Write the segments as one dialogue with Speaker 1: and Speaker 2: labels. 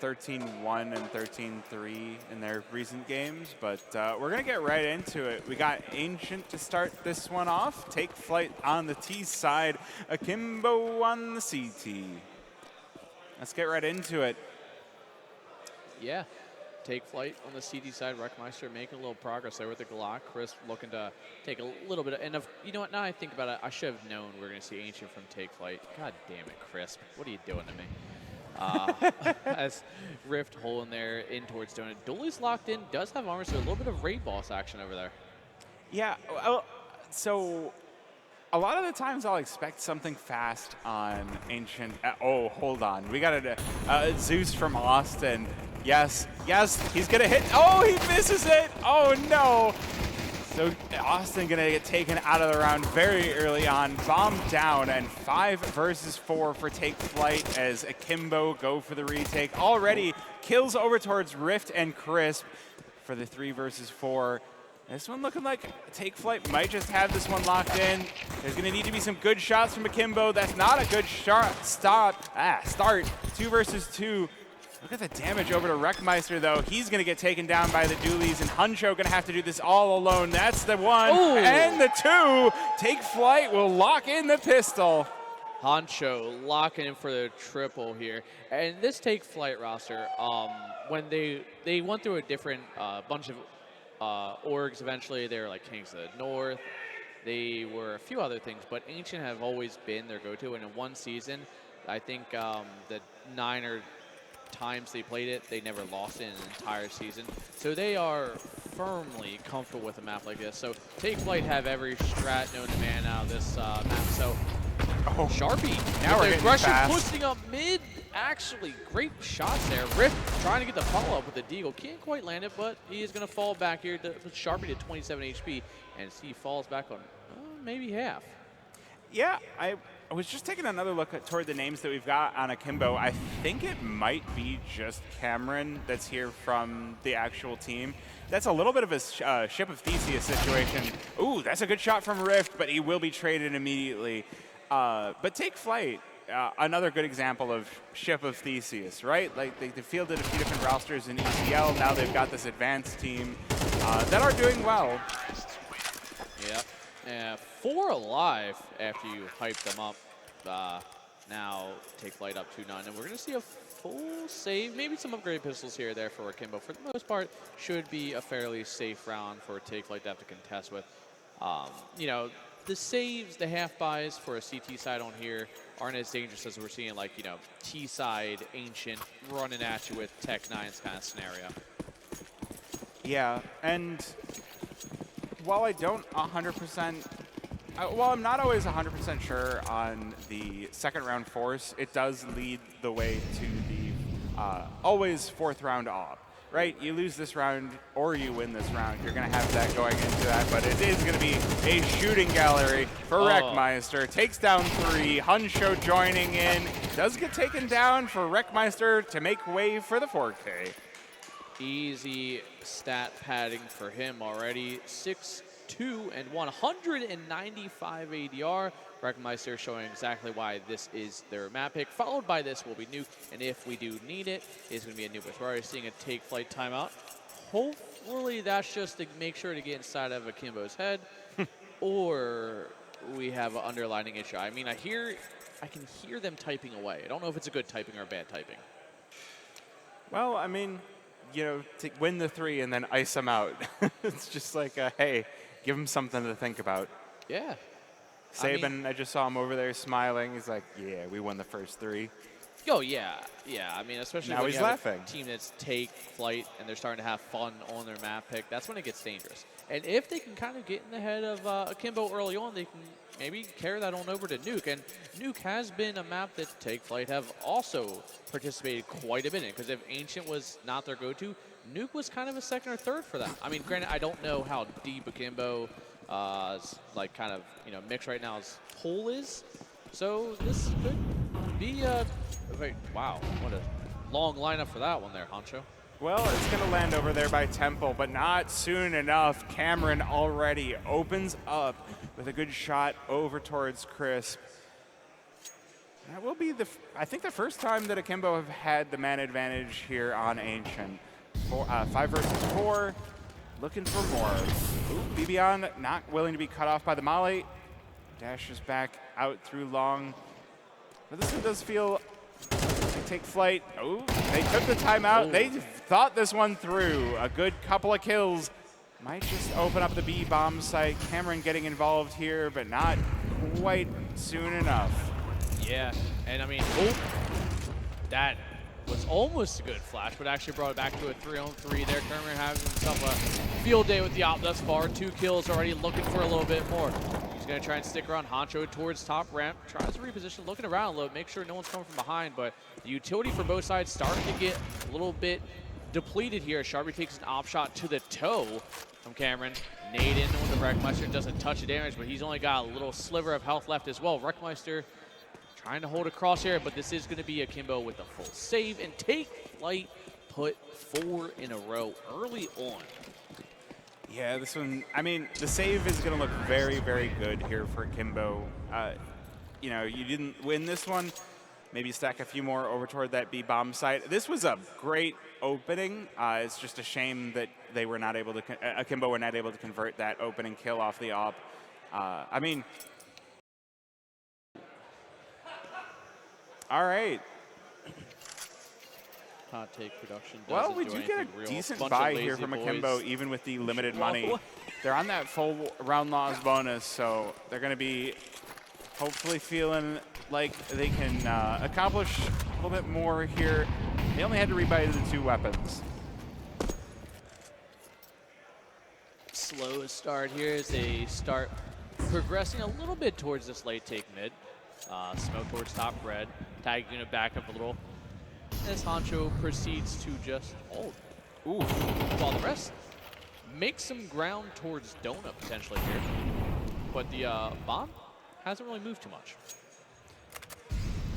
Speaker 1: 13-1 and 13-3 in their recent games, but we're going to get right into it. We got Ancient to start this one off. Take Flight on the T side, Akimbo on the CT. Let's get right into it.
Speaker 2: Yeah, Take Flight on the CT side. Wreckmeister making a little progress there with the Glock. Chris looking to take a little bit of, and you know what, now I think about it, I should have known we were going to see Ancient from Take Flight. God damn it, Chris. What are you doing to me? As Rift hole in there in towards Donut. Dooley's locked in, does have armor, so a little bit of raid boss action over there.
Speaker 1: Yeah, well, so a lot of the times I'll expect something fast on Ancient. Oh, hold on. We got a Zeus from Austin. Yes, he's going to hit. Oh, he misses it. Oh, no. So Austin going to get taken out of the round very early on. Bomb down, and 5 versus 4 for Take Flight as Akimbo go for the retake. Already kills over towards Rift and Crisp for the 3 versus 4. This one looking like Take Flight might just have this one locked in. There's going to need to be some good shots from Akimbo. That's not a good shot. Start. 2 versus 2. Look at the damage over to Wreckmeister, though. He's going to get taken down by the Doolies, and Huncho going to have to do this all alone. That's the 1
Speaker 2: Ooh.
Speaker 1: And the 2. Take Flight will lock in the pistol.
Speaker 2: Honcho locking in for the triple here. And this Take Flight roster, when they went through a different bunch of orgs eventually, they were like Kings of the North. They were a few other things, but Ancient have always been their go-to. And in one season, I think the 9 or times they played it, they never lost it in an entire season. So they are firmly comfortable with a map like this. So Take Flight have every strat known to man out of this map. So Sharpie,
Speaker 1: now we're
Speaker 2: aggression
Speaker 1: fast.
Speaker 2: pushing up mid. Actually, great shots there. Rift trying to get the follow-up with the Deagle. Can't quite land it, but he is going to fall back here to Sharpie to 27 HP. And he falls back on maybe half.
Speaker 1: Yeah, I was just taking another look toward the names that we've got on Akimbo. I think it might be just Cameron that's here from the actual team. That's a little bit of a Ship of Theseus situation. Ooh, that's a good shot from Rift, but he will be traded immediately. But Take Flight, another good example of Ship of Theseus, right? Like they fielded a few different rosters in ECL. Now they've got this advanced team that are doing well.
Speaker 2: Yep. Yeah, 4 alive after you hype them up. Now Take Flight up 2-9, and we're going to see a full save. Maybe some upgraded pistols here or there for Akimbo. For the most part, should be a fairly safe round for Take Flight to have to contest with. You know, the saves, the half buys for a CT side on here aren't as dangerous as we're seeing, like, you know, T side, Ancient, running at you with Tech 9's kind of scenario.
Speaker 1: Yeah, and while I don't 100%, while I'm not always 100% sure on the second round force, it does lead the way to the always 4th round op, right? You lose this round or you win this round, you're going to have that going into that, but it is going to be a shooting gallery for Wreckmeister. Takes down 3, Huncho joining in, does get taken down for Wreckmeister to make way for the 4K.
Speaker 2: Easy stat padding for him already. 6'2" and 195 ADR. Wreckmeister showing exactly why this is their map pick. Followed by this will be Nuke, and if we do need it, it's going to be a Nuke. We're already seeing a Take Flight timeout. Hopefully that's just to make sure to get inside of Akimbo's head, or we have an underlining issue. I mean, I can hear them typing away. I don't know if it's a good typing or a bad typing.
Speaker 1: Well, I mean, you know, to win the 3 and then ice them out. It's just like, hey, give them something to think about.
Speaker 2: Yeah.
Speaker 1: Saban, I just saw him over there smiling. He's like, yeah, we won the first 3.
Speaker 2: Oh, yeah. Yeah, I mean, especially
Speaker 1: now
Speaker 2: when
Speaker 1: he's
Speaker 2: you have
Speaker 1: laughing.
Speaker 2: A team that's Take Flight and they're starting to have fun on their map pick, that's when it gets dangerous. And if they can kind of get in the head of Akimbo early on, they can maybe carry that on over to Nuke. And Nuke has been a map that Take Flight have also participated quite a bit in, because if Ancient was not their go-to, Nuke was kind of a 2nd or 3rd for them. I mean, granted, I don't know how deep Akimbo like kind of, you know, mix right now as whole is. So this could be wow, what a long lineup for that one there, Honcho.
Speaker 1: Well, it's going to land over there by Temple, but not soon enough. Cameron already opens up with a good shot over towards Crisp. That will be I think the first time that Akimbo have had the man advantage here on Ancient. 5 versus 4, looking for more. Ooh, Bibian not willing to be cut off by the molly. Dashes back out through long. But this one does feel, they take flight. Oh, they took the timeout. They thought this one through. A good couple of kills. Might just open up the B bomb site. Cameron getting involved here, but not quite soon enough.
Speaker 2: Yeah, and I mean, that was almost a good flash, but actually brought it back to a 3-on-3 there. Cameron has himself a field day with the op thus far. 2 kills already, looking for a little bit more. He's going to try and stick around Honcho towards top ramp. Tries to reposition, looking around a little, make sure no one's coming from behind, but the utility for both sides starting to get a little bit depleted here. Sharpie takes an op shot to the toe from Cameron. Nade in when the Wreckmeister doesn't touch the damage, but he's only got a little sliver of health left as well. Wreckmeister trying to hold a crosshair, but this is going to be Akimbo with a full save and take Flyte, put 4 in a row early on.
Speaker 1: Yeah, this one, I mean, the save is going to look very, very good here for Akimbo. You know, you didn't win this one. Maybe stack a few more over toward that B bomb site. This was a great opening. It's just a shame that they were not able to, Akimbo were not able to convert that opening kill off the op. I mean, all right.
Speaker 2: Hot take production.
Speaker 1: Well, we do get a decent buy here from Akimbo, even with the limited money. They're on that full round loss bonus, so they're going to be hopefully feeling like they can accomplish a little bit more here. They only had to rebuy the 2 weapons.
Speaker 2: Slow start here as they start progressing a little bit towards this late take mid. Smoke towards top red. Tag unit back up a little as Honcho proceeds to just hold. Ooh. While the rest make some ground towards Donut potentially here. But the bomb hasn't really moved too much.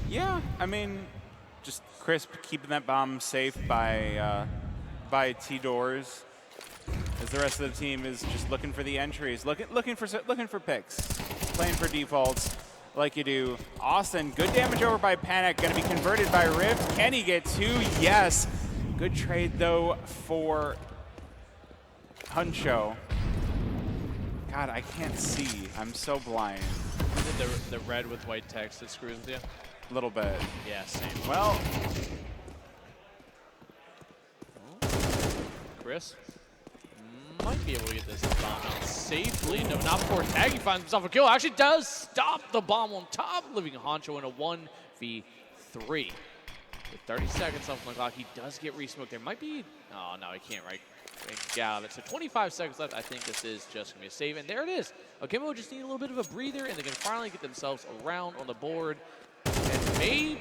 Speaker 1: Yeah, I mean, just Crisp keeping that bomb safe by T-Doors, as the rest of the team is just looking for the entries, looking for picks, playing for defaults like you do. Austin, good damage over by Panic, going to be converted by Rift. Can he get 2? Yes. Good trade though for Honcho. God, I can't see. I'm so blind.
Speaker 2: Is it the red with white text that screws with you?
Speaker 1: A little bit.
Speaker 2: Yeah, same.
Speaker 1: Well,
Speaker 2: Chris might be able to get this bomb out safely. No, not before Taggy finds himself a kill. Actually does stop the bomb on top, leaving Honcho in a 1v3. With 30 seconds left on the clock, he does get re-smoked. There might be, oh no, he can't get out of it. So 25 seconds left. I think this is just gonna be a save, and there it is. Akimbo just need a little bit of a breather, and they can finally get themselves around on the board. And maybe,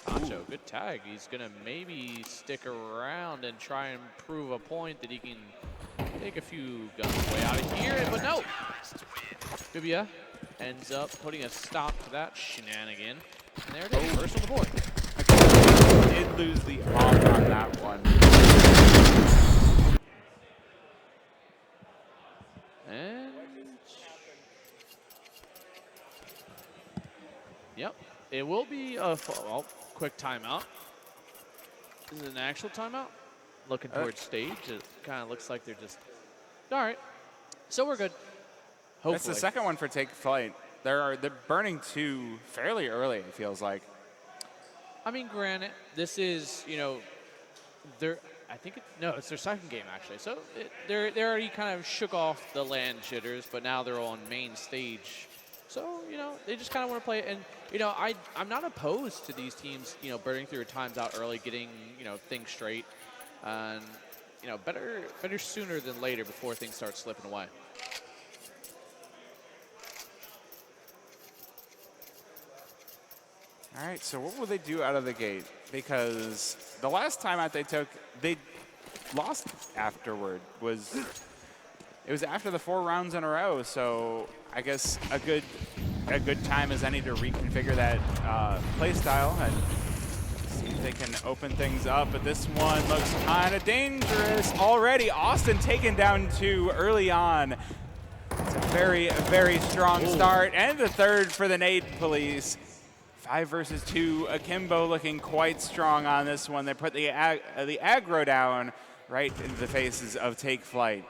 Speaker 2: Honcho, good tag. He's gonna maybe stick around and try and prove a point that he can take a few guns way out of here, but no. Bibia ends up putting a stop to that shenanigan. And there it is, first on the board.
Speaker 1: Akimbo did lose the off on that one.
Speaker 2: And yep, it will be a quick timeout. Is it an actual timeout? Looking towards stage, it kind of looks like they're just, all right. So we're good. Hopefully.
Speaker 1: That's the second one for Take Flight. They're burning 2 fairly early, it feels like.
Speaker 2: I mean, granted, this is, you know, it's their second game actually. So they're already kind of shook off the land shitters, but now they're on main stage. So, you know, they just kind of want to play it. And, you know, I'm not opposed to these teams, you know, burning through times out early, getting, you know, things straight. And, you know, better sooner than later before things start slipping away.
Speaker 1: All right, so what will they do out of the gate? Because the last time out they lost afterward. It was after the 4 rounds in a row, so I guess a good time as any to reconfigure that play style and see if they can open things up. But this one looks kind of dangerous already. Austin taken down 2 early on. It's a very, very strong start, and the 3rd for the Nade Police. 5 versus 2. Akimbo looking quite strong on this one. They put the aggro down right into the faces of Take Flight.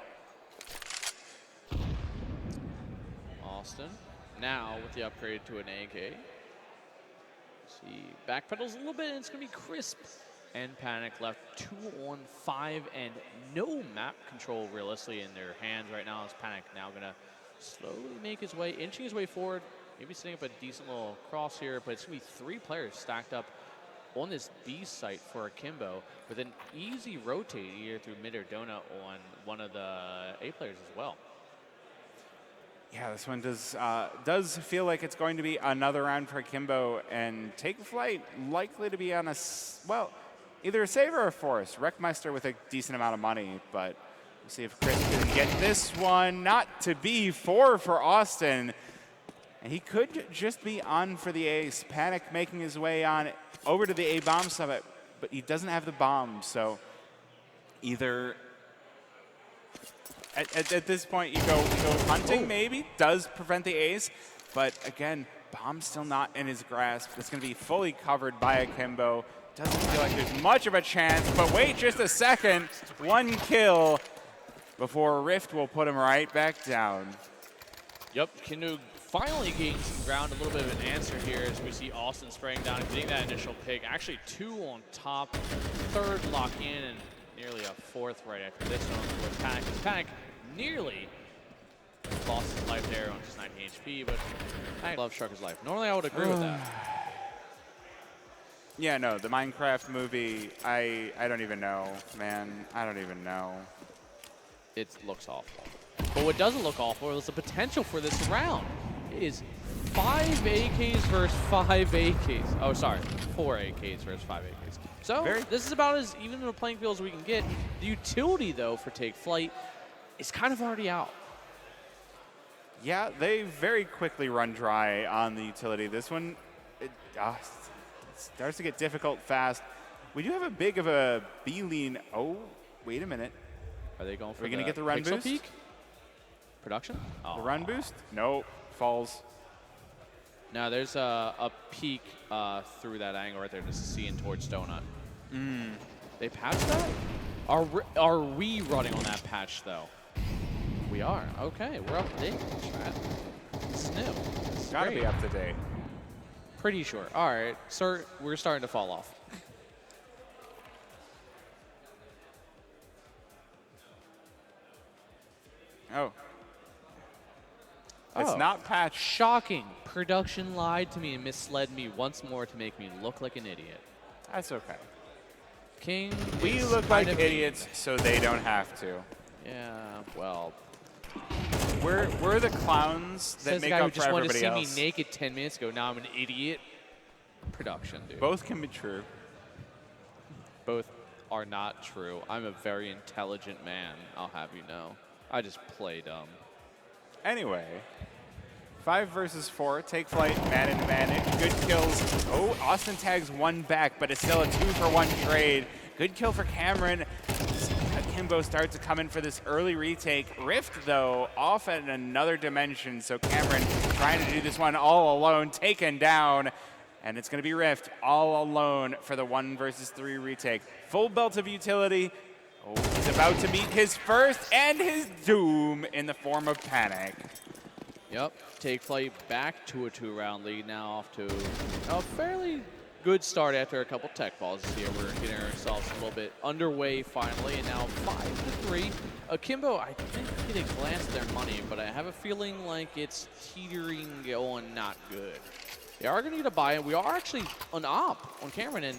Speaker 2: Austin now with the upgrade to an AK. See, backpedals a little bit, and it's going to be crisp. And Panic left 2 on 5, and no map control realistically in their hands right now. As Panic now going to slowly make his way, inching his way forward, maybe setting up a decent little cross here, but it's going to be 3 players stacked up on this B site for Akimbo with an easy rotate here through mid or donut on one of the A players as well.
Speaker 1: Yeah, this one does feel like it's going to be another round for Akimbo, and Take Flight likely to be on well, either a save or a force. Wreckmeister with a decent amount of money, but we'll see if Chris can get this one. Not to be 4 for Austin, and he could just be on for the ace. Panic making his way on over to the A bomb summit, but he doesn't have the bomb, so either at this point you go hunting, maybe does prevent the ace, but again, bomb's still not in his grasp. It's going to be fully covered by Akimbo. Doesn't feel like there's much of a chance, but wait just a second. 1 kill before Rift will put him right back down.
Speaker 2: Yep, Kinug finally gaining some ground, a little bit of an answer here as we see Austin spraying down and getting that initial pick. Actually 2 on top, 3rd lock in, and nearly a 4th right after this one with Panic. Panic nearly lost his life there on just 90 HP, but Panic love struck his life. Normally I would agree with that.
Speaker 1: Yeah, no, the Minecraft movie, I don't even know, man. I don't even know.
Speaker 2: It looks awful. But what doesn't look awful is the potential for this round. It is 5 AKs versus 5 AKs. Oh, sorry, 4 AKs versus 5 AKs. So this is about as even of a playing field as we can get. The utility, though, for Take Flight is kind of already out.
Speaker 1: Yeah, they very quickly run dry on the utility. This one, it starts to get difficult fast. We do have a big of a B lean. Oh, wait a minute.
Speaker 2: Are they going for
Speaker 1: Are we going to get the run boost?
Speaker 2: Peak? Production?
Speaker 1: The run boost? No, falls.
Speaker 2: No, there's a peak through that angle right there, just seeing towards Donut. They patched that? Are we running on that patch, though? We are. Okay, we're up to date. It's new. It's
Speaker 1: gotta be up to date.
Speaker 2: Pretty sure. All right, sir, we're starting to fall off.
Speaker 1: Oh. It's not patched.
Speaker 2: Shocking. Production lied to me and misled me once more to make me look like an idiot.
Speaker 1: That's okay.
Speaker 2: King.
Speaker 1: We look like idiots, so they don't have to.
Speaker 2: Yeah, well.
Speaker 1: We're the clowns that make up for everybody else.
Speaker 2: Just wanted to see me naked 10 minutes ago. Now I'm an idiot. Production, dude.
Speaker 1: Both can be true.
Speaker 2: Both are not true. I'm a very intelligent man, I'll have you know. I just play dumb.
Speaker 1: Anyway, 5 versus 4. Take Flight, man in advantage. Good kills. Oh, Austin tags 1 back, but it's still a 2-for-1 trade. Good kill for Cameron. Akimbo starts to come in for this early retake. Rift, though, off in another dimension. So Cameron trying to do this one all alone, taken down. And it's going to be Rift all alone for the 1 versus 3 retake. Full belt of utility. Oh, he's about to meet his first and his doom in the form of Panic.
Speaker 2: Yep, Take Flight back to a 2-round lead now, off to a fairly good start after a couple tech balls here. We're getting ourselves a little bit underway finally, and now 5-3. Akimbo, I didn't get a glance at their money, but I have a feeling like it's teetering on not good. They are going to get a buy, and we are actually an op on Cameron, and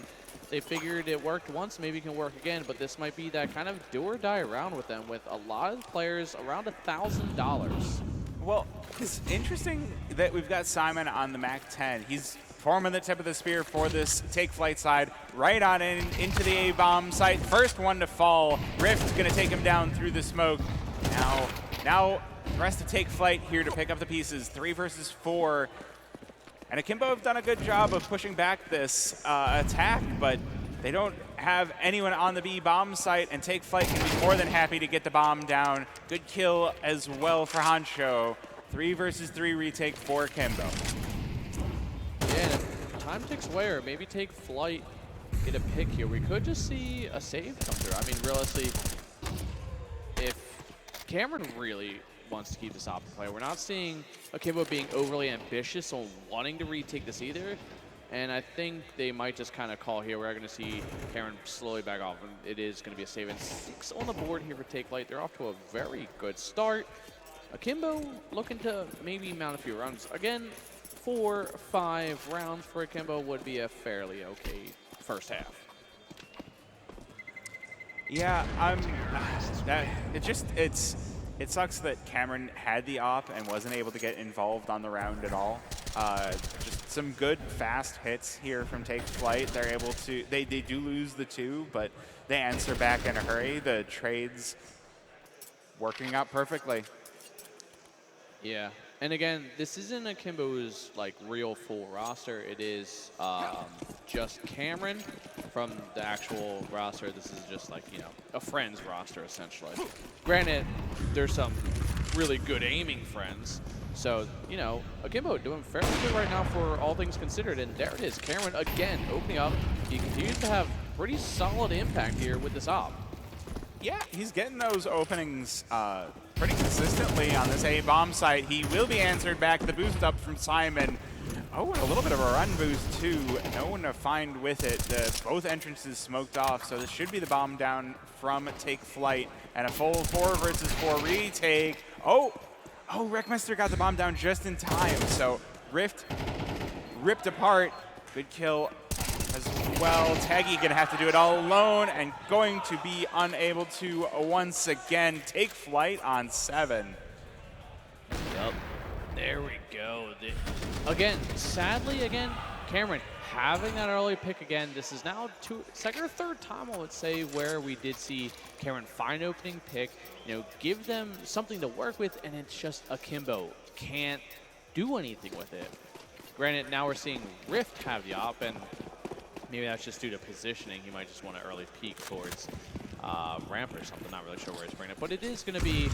Speaker 2: they figured it worked once, maybe it can work again, but this might be that kind of do or die round with them, with a lot of players around $1,000.
Speaker 1: Well, it's interesting that we've got Simon on the MAC-10. He's forming the tip of the spear for this Take Flight side, right on into the A-bomb site. First one to fall. Rift's going to take him down through the smoke. Now the rest of Take Flight here to pick up the pieces. 3 versus 4. And Akimbo have done a good job of pushing back this attack, but they don't have anyone on the B bomb site, and Take Flight can be more than happy to get the bomb down. Good kill as well for Hancho. 3 versus 3 retake for Akimbo.
Speaker 2: Yeah, time time ticks away, or maybe take Flyte, get a pick here. We could just see a save come through. I mean, realistically, if Cameron really wants to keep this op in play, we're not seeing Akimbo being overly ambitious on wanting to retake this either. And I think they might just kind of call here. We're going to see Cameron slowly back off, and it is going to be a save. And 6 on the board here for Take Flight. They're off to a very good start. Akimbo looking to maybe mount a few rounds. Again, 4-5 rounds for Akimbo would be a fairly okay first half.
Speaker 1: Yeah, it sucks that Cameron had the op and wasn't able to get involved on the round at all. Just some good fast hits here from Take Flight. They're able to, they do lose the 2, but they answer back in a hurry. The trades working out perfectly.
Speaker 2: Yeah, and again, this isn't Akimbo's like real full roster. It is just Cameron from the actual roster. This is just like, you know, a friend's roster essentially. Granted, there's some really good aiming friends. So, you know, Akimbo doing fairly good right now for all things considered. And there it is, Cameron again opening up. He continues to have pretty solid impact here with this op.
Speaker 1: Yeah, he's getting those openings pretty consistently on this A-bomb site. He will be answered back. The boost up from Simon. Oh, and a little bit of a run boost too. No one to find with it. Both entrances smoked off, so this should be the bomb down from Take Flight. And a full 4 versus 4 retake. Oh, Wreckmaster got the bomb down just in time. So Rift ripped apart. Good kill as well. Taggy gonna have to do it all alone and going to be unable to once again Take Flight on 7.
Speaker 2: Yep, there we go. Again, sadly, Cameron having that early pick again. This is now second or third time, I would say, where we did see Cameron find opening pick, you know, give them something to work with, and it's just Akimbo can't do anything with it. Granted, now we're seeing Rift have the op, and maybe that's just due to positioning. He might just want to early peek towards ramp or something. Not really sure where he's bringing it. But it is going to be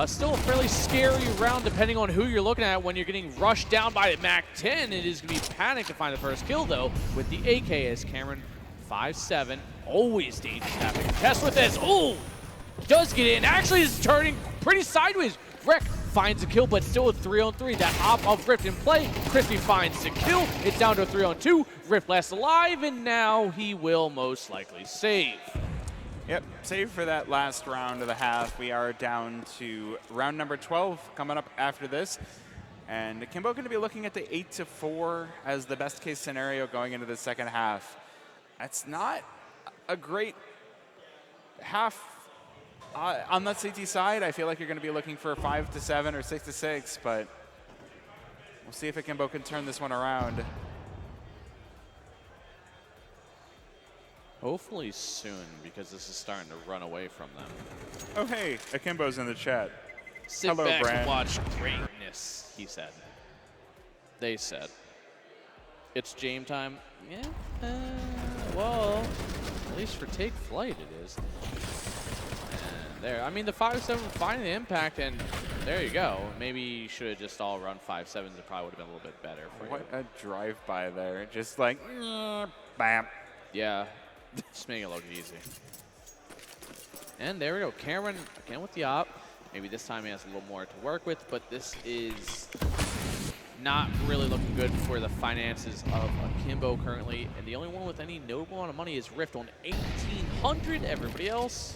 Speaker 2: still a fairly scary round depending on who you're looking at. When you're getting rushed down by MAC-10, it is going to be panic to find the first kill, though, with the AK as Cameron 5-7. Always dangerous having a test with this. Oh, does get in. Actually, is turning pretty sideways. Wreck finds a kill, but still a 3-on-3. That op of Rift in play. Crispy finds the kill. It's down to a 3-on-2. Rift last alive, and now he will most likely save.
Speaker 1: Yep, save for that last round of the half. We are down to round number 12 coming up after this. And Akimbo going to be looking at the 8-4 as the best case scenario going into the second half. That's not a great half on that CT side. I feel like you're going to be looking for 5-7 or 6-6, but we'll see if Akimbo can turn this one around.
Speaker 2: Hopefully soon, because this is starting to run away from them.
Speaker 1: Oh, hey, Akimbo's in the chat.
Speaker 2: Sit
Speaker 1: Hello,
Speaker 2: back
Speaker 1: Brand.
Speaker 2: and watch greatness, he said. They said. It's Jame time. Yeah, well, at least for Take Flight it is. And there, I mean, the 5-7 finding the impact, and there you go. Maybe you should have just all run 5-7s. It probably would have been a little bit better for
Speaker 1: What
Speaker 2: you.
Speaker 1: a drive-by there. Just like, bam.
Speaker 2: Yeah, just making it look easy. And there we go. Cameron again with the op. Maybe this time he has a little more to work with, but this is not really looking good for the finances of Akimbo currently. And the only one with any notable amount of money is Rift on 1,800. Everybody else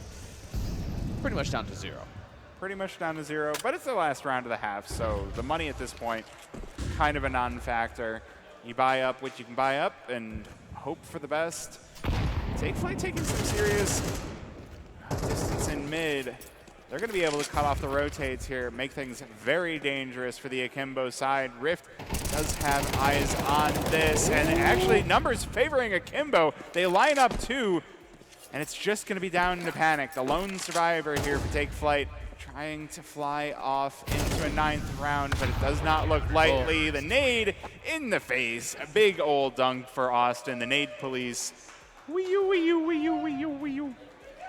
Speaker 2: pretty much down to 0.
Speaker 1: Pretty much down to 0, but it's the last round of the half, so the money at this point, kind of a non-factor. You buy up what you can buy up and hope for the best. Take Flight taking some serious distance in mid. They're going to be able to cut off the rotates here, make things very dangerous for the Akimbo side. Rift does have eyes on this, and actually numbers favoring Akimbo. They line up 2, and it's just going to be down to panic. The lone survivor here for Take Flight, trying to fly off into a 9th round, but it does not look likely. Oh. The nade in the face. A big old dunk for Austin. The nade police. Wee-oo, wee-oo, wee-oo, wee-oo, wee-oo.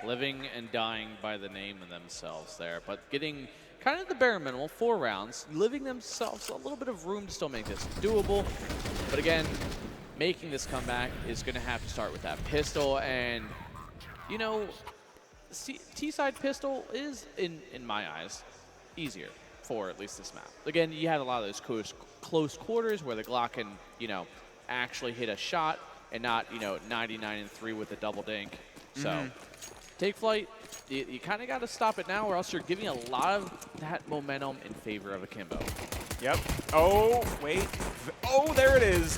Speaker 2: Living and dying by the name of themselves there, but getting kind of the bare minimal, 4 rounds, living themselves a little bit of room to still make this doable. But again, making this comeback is going to have to start with that pistol. And, you know, T-side pistol is, in my eyes, easier for at least this map. Again, you had a lot of those close quarters where the Glock can, you know, actually hit a shot and not, you know, 99-3 with a double dink. So take Flyte. You kind of got to stop it now, or else you're giving a lot of that momentum in favor of Akimbo.
Speaker 1: Yep. Oh, wait. Oh, there it is.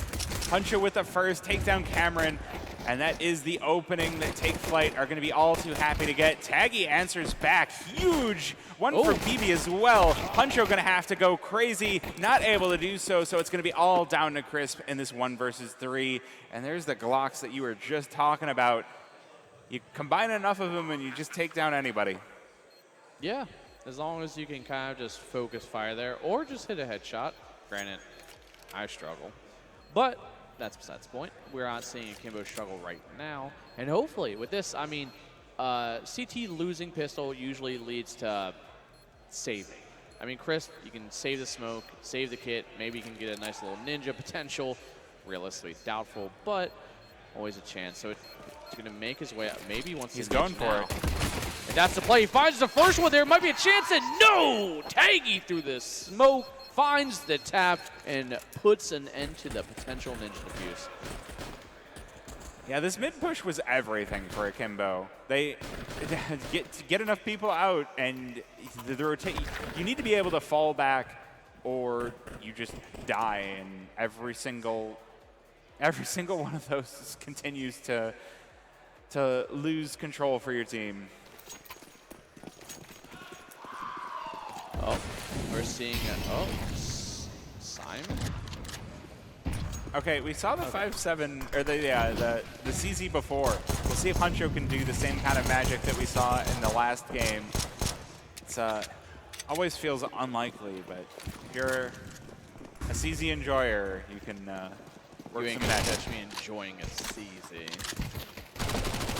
Speaker 1: Huncho with the first, take down Cameron. And that is the opening that Take Flyte are going to be all too happy to get. Taggy answers back. Huge one for BB as well. Huncho going to have to go crazy. Not able to do so, so it's going to be all down to Crisp in this 1 versus 3. And there's the Glocks that you were just talking about. You combine enough of them and you just take down anybody.
Speaker 2: Yeah, as long as you can kind of just focus fire there or just hit a headshot. Granted, I struggle. But that's besides the point. We're not seeing Akimbo struggle right now. And hopefully with this, I mean, CT losing pistol usually leads to saving. I mean, Chris, you can save the smoke, save the kit. Maybe you can get a nice little ninja potential. Realistically doubtful, but always a chance. So it's going to make his way up. Maybe he wants to.
Speaker 1: He's going for it.
Speaker 2: And that's the play. He finds the first one there. Might be a chance. And no! Taggy through the smoke. Finds the tap and puts an end to the potential ninja defuse.
Speaker 1: Yeah, this mid push was everything for Akimbo. They get enough people out, and you need to be able to fall back, or you just die. And every single one of those continues to lose control for your team.
Speaker 2: Oh, we're seeing Simon.
Speaker 1: Okay, we saw the 5-7 or the CZ before. We'll see if Huncho can do the same kind of magic that we saw in the last game. It's always feels unlikely, but if you're a CZ enjoyer, you can work some magic.
Speaker 2: Catch me enjoying a CZ.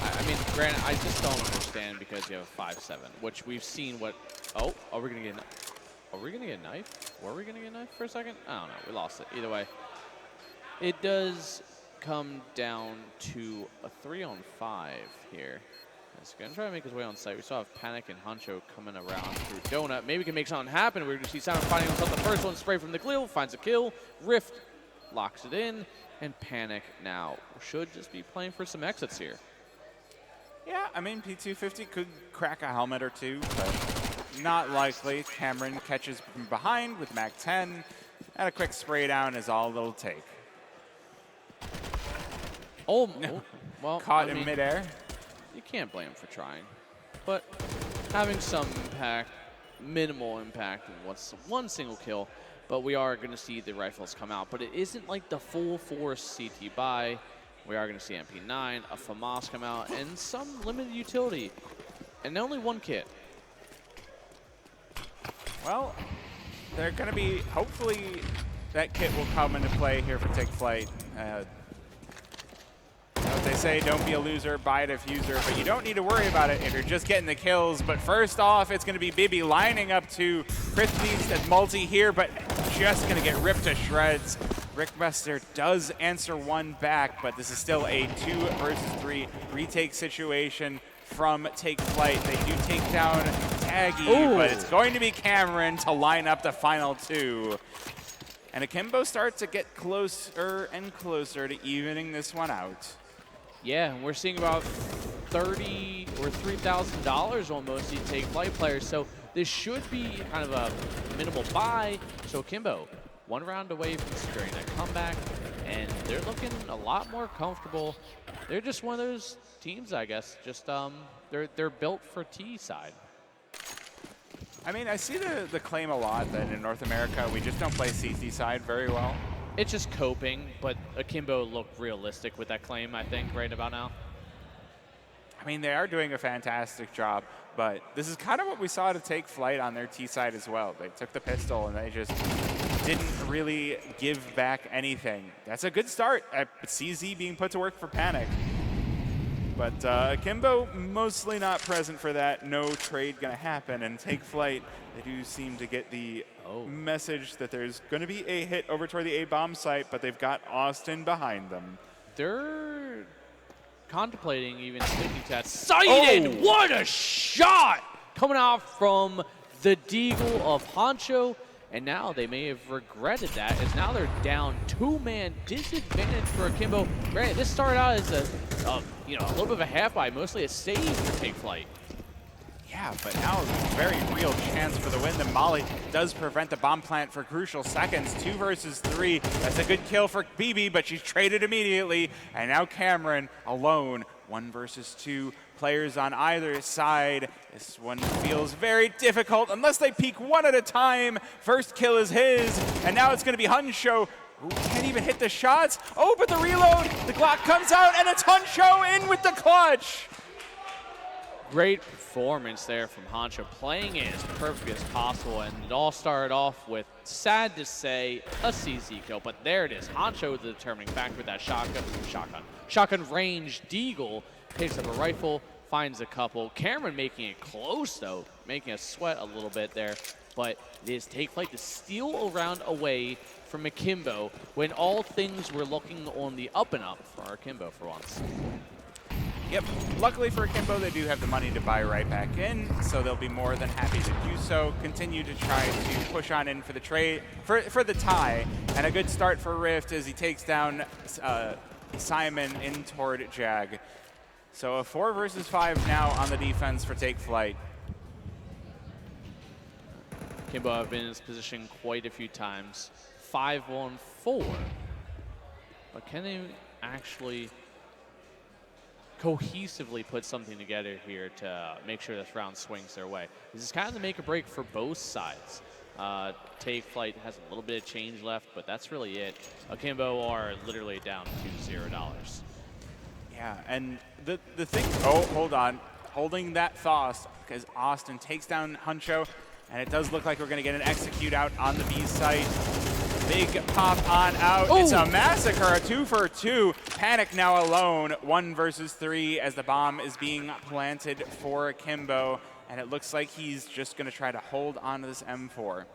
Speaker 2: I mean, granted, I just don't understand because you have a 5-7, which we've seen what. Oh, are we gonna get a knife? Were we gonna get a knife for a second? I don't know. We lost it. Either way, it does come down to a 3-on-5 here. He's gonna try to make his way on site. We saw have Panic and Huncho coming around through Donut. Maybe we can make something happen. We're gonna see Simon finding himself the first one. Spray from the Glue, finds a kill. Rift locks it in, and Panic now should just be playing for some exits here.
Speaker 1: Yeah, I mean, P250 could crack a helmet or two, but not likely. Cameron catches from behind with Mac 10, and a quick spray down is all it'll take.
Speaker 2: Oh, well,
Speaker 1: caught in midair.
Speaker 2: You can't blame him for trying, but having some impact, minimal impact, one single kill. But we are going to see the rifles come out, but it isn't like the full force CT buy. We are going to see MP9, a FAMAS come out, and some limited utility, and only one kit.
Speaker 1: Well, they're going to be, hopefully, that kit will come into play here for Take Flyte. You know what they say, don't be a loser, buy a diffuser, but you don't need to worry about it if you're just getting the kills. But first off, it's going to be Bibi lining up to Chris needs that multi here, but just going to get ripped to shreds. Rickbuster does answer one back, but this is still a 2 versus 3 retake situation from Take Flyte. They do take down Taggy, but it's going to be Cameron to line up the final 2. And Akimbo starts to get closer and closer to evening this one out.
Speaker 2: Yeah, and we're seeing about $30,000 or $3,000 almost to Take Flyte players, so this should be kind of a minimal buy. So Akimbo, 1 round away from securing that comeback, and they're looking a lot more comfortable. They're just one of those teams, I guess. Just they're built for T side.
Speaker 1: I mean, I see the claim a lot that in North America we just don't play CT side very well.
Speaker 2: It's just coping, but Akimbo looked realistic with that claim, I think, right about now.
Speaker 1: I mean, they are doing a fantastic job, but this is kind of what we saw to Take Flyte on their T side as well. They took the pistol and they just didn't really give back anything. That's a good start at CZ being put to work for Panic. But Akimbo mostly not present for that. No trade gonna happen, and Take Flyte, they do seem to get the message that there's going to be a hit over toward the A-bomb site, but they've got Austin behind them.
Speaker 2: They're contemplating even sticking to that. Sighted! What a shot! Coming out from the Deagle of Honcho. And now they may have regretted that, as now they're down 2-man disadvantage for Akimbo. Granted, this started out as a little bit of a half by, mostly a save for Take Flight.
Speaker 1: Yeah, but now a very real chance for the win. The Molly does prevent the bomb plant for crucial seconds. 2 versus 3. That's a good kill for BB, but she's traded immediately. And now Cameron alone. 1 versus 2 players on either side. This one feels very difficult unless they peek one at a time. First kill is his, and now it's going to be Hunsho, who can't even hit the shots. Oh, but the reload, the Glock comes out, and it's Hunsho in with the clutch.
Speaker 2: Great performance there from Honcho, playing it as perfect as possible, and it all started off with, sad to say, a CZ kill, but there it is. Honcho with the determining factor with that shotgun range. Deagle picks up a rifle, finds a couple. Cameron making it close, though, making us sweat a little bit there, but it is Take Flight to steal a round away from Akimbo when all things were looking on the up and up for Akimbo for once.
Speaker 1: Yep, luckily for Akimbo, they do have the money to buy right back in, so they'll be more than happy to do so. Continue to try to push on in for the trade, for the tie, and a good start for Rift as he takes down Simon in toward Jag. So a 4 versus 5 now on the defense for Take Flight.
Speaker 2: Akimbo have been in this position quite a few times. 5-1-4. But can they actually cohesively put something together here to make sure this round swings their way? This is kind of the make or break for both sides. Take Flight has a little bit of change left, but that's really it. Akimbo are literally down to $0.
Speaker 1: Yeah, and the thing, oh, hold on. Holding that thought, because Austin takes down Hunsho, and it does look like we're going to get an execute out on the B site. Big pop on out. It's a massacre, a 2 for 2. Panic now alone, 1 versus 3 as the bomb is being planted for Akimbo, and it looks like he's just going to try to hold on to this M4.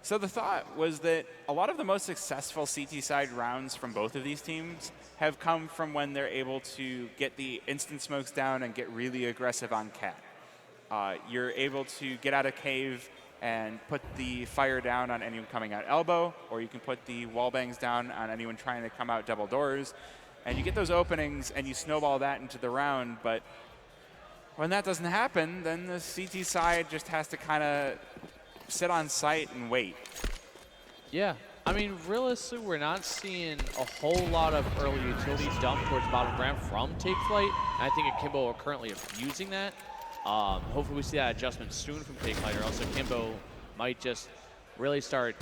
Speaker 1: So the thought was that a lot of the most successful CT side rounds from both of these teams have come from when they're able to get the instant smokes down and get really aggressive on Cat. You're able to get out of cave and put the fire down on anyone coming out elbow, or you can put the wall bangs down on anyone trying to come out double doors. And you get those openings and you snowball that into the round, but when that doesn't happen, then the CT side just has to kind of sit on site and wait.
Speaker 2: Yeah, I mean, realistically, we're not seeing a whole lot of early utility dump towards bottom ramp from Take Flight. And I think Akimbo are currently abusing that. Hopefully we see that adjustment soon from Take Flight, or else Akimbo might just really start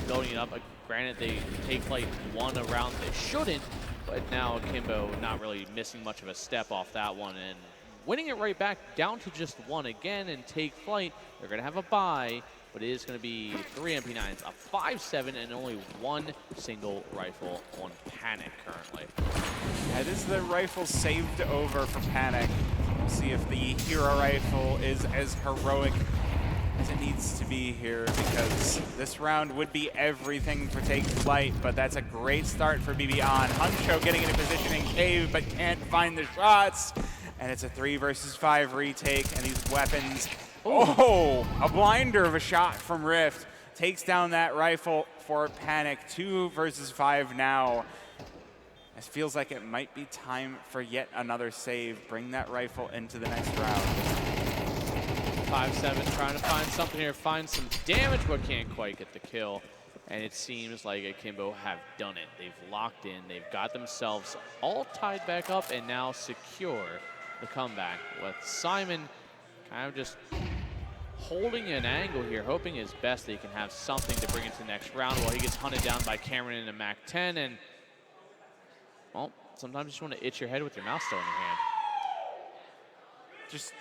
Speaker 2: building it up. Granted, they Take Flight won a round they shouldn't, but now Akimbo not really missing much of a step off that one and winning it right back down to just 1 again. And Take Flight, they're going to have a bye, but it is going to be 3 MP9s, a 5.7, and only 1 single rifle on Panic currently.
Speaker 1: Yeah, this is the rifle saved over for Panic. We'll see if the hero rifle is as heroic as it needs to be here, because this round would be everything for Take Flight, but that's a great start for BB on. Hunsho getting into position in cave, but can't find the shots, and it's a 3 versus 5 retake, and these weapons. Oh, a blinder of a shot from Rift. Takes down that rifle for Panic. 2 versus 5 now. It feels like it might be time for yet another save. Bring that rifle into the next round.
Speaker 2: 5-7 trying to find something here, find some damage, but can't quite get the kill. And it seems like Akimbo have done it. They've locked in, they've got themselves all tied back up and now secure the comeback, with Simon kind of just holding an angle here, hoping his best that he can have something to bring into the next round while he gets hunted down by Cameron in a MAC-10. And, well, sometimes you just want to itch your head with your mouse still in your hand.
Speaker 1: Just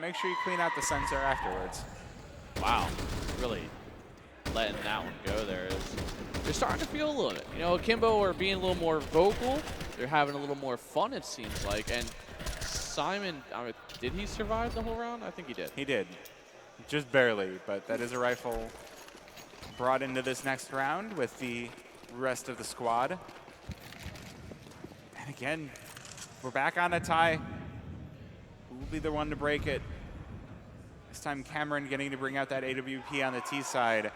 Speaker 1: make sure you clean out the sensor afterwards.
Speaker 2: Wow, really letting that one go there. They're starting to feel a little bit. Akimbo are being a little more vocal. They're having a little more fun, it seems like. And Simon, did he survive the whole round? I think he did.
Speaker 1: He did. Just barely, but that is a rifle brought into this next round with the rest of the squad. And again, we're back on a tie. Who will be the one to break it? This time Cameron getting to bring out that AWP on the T side.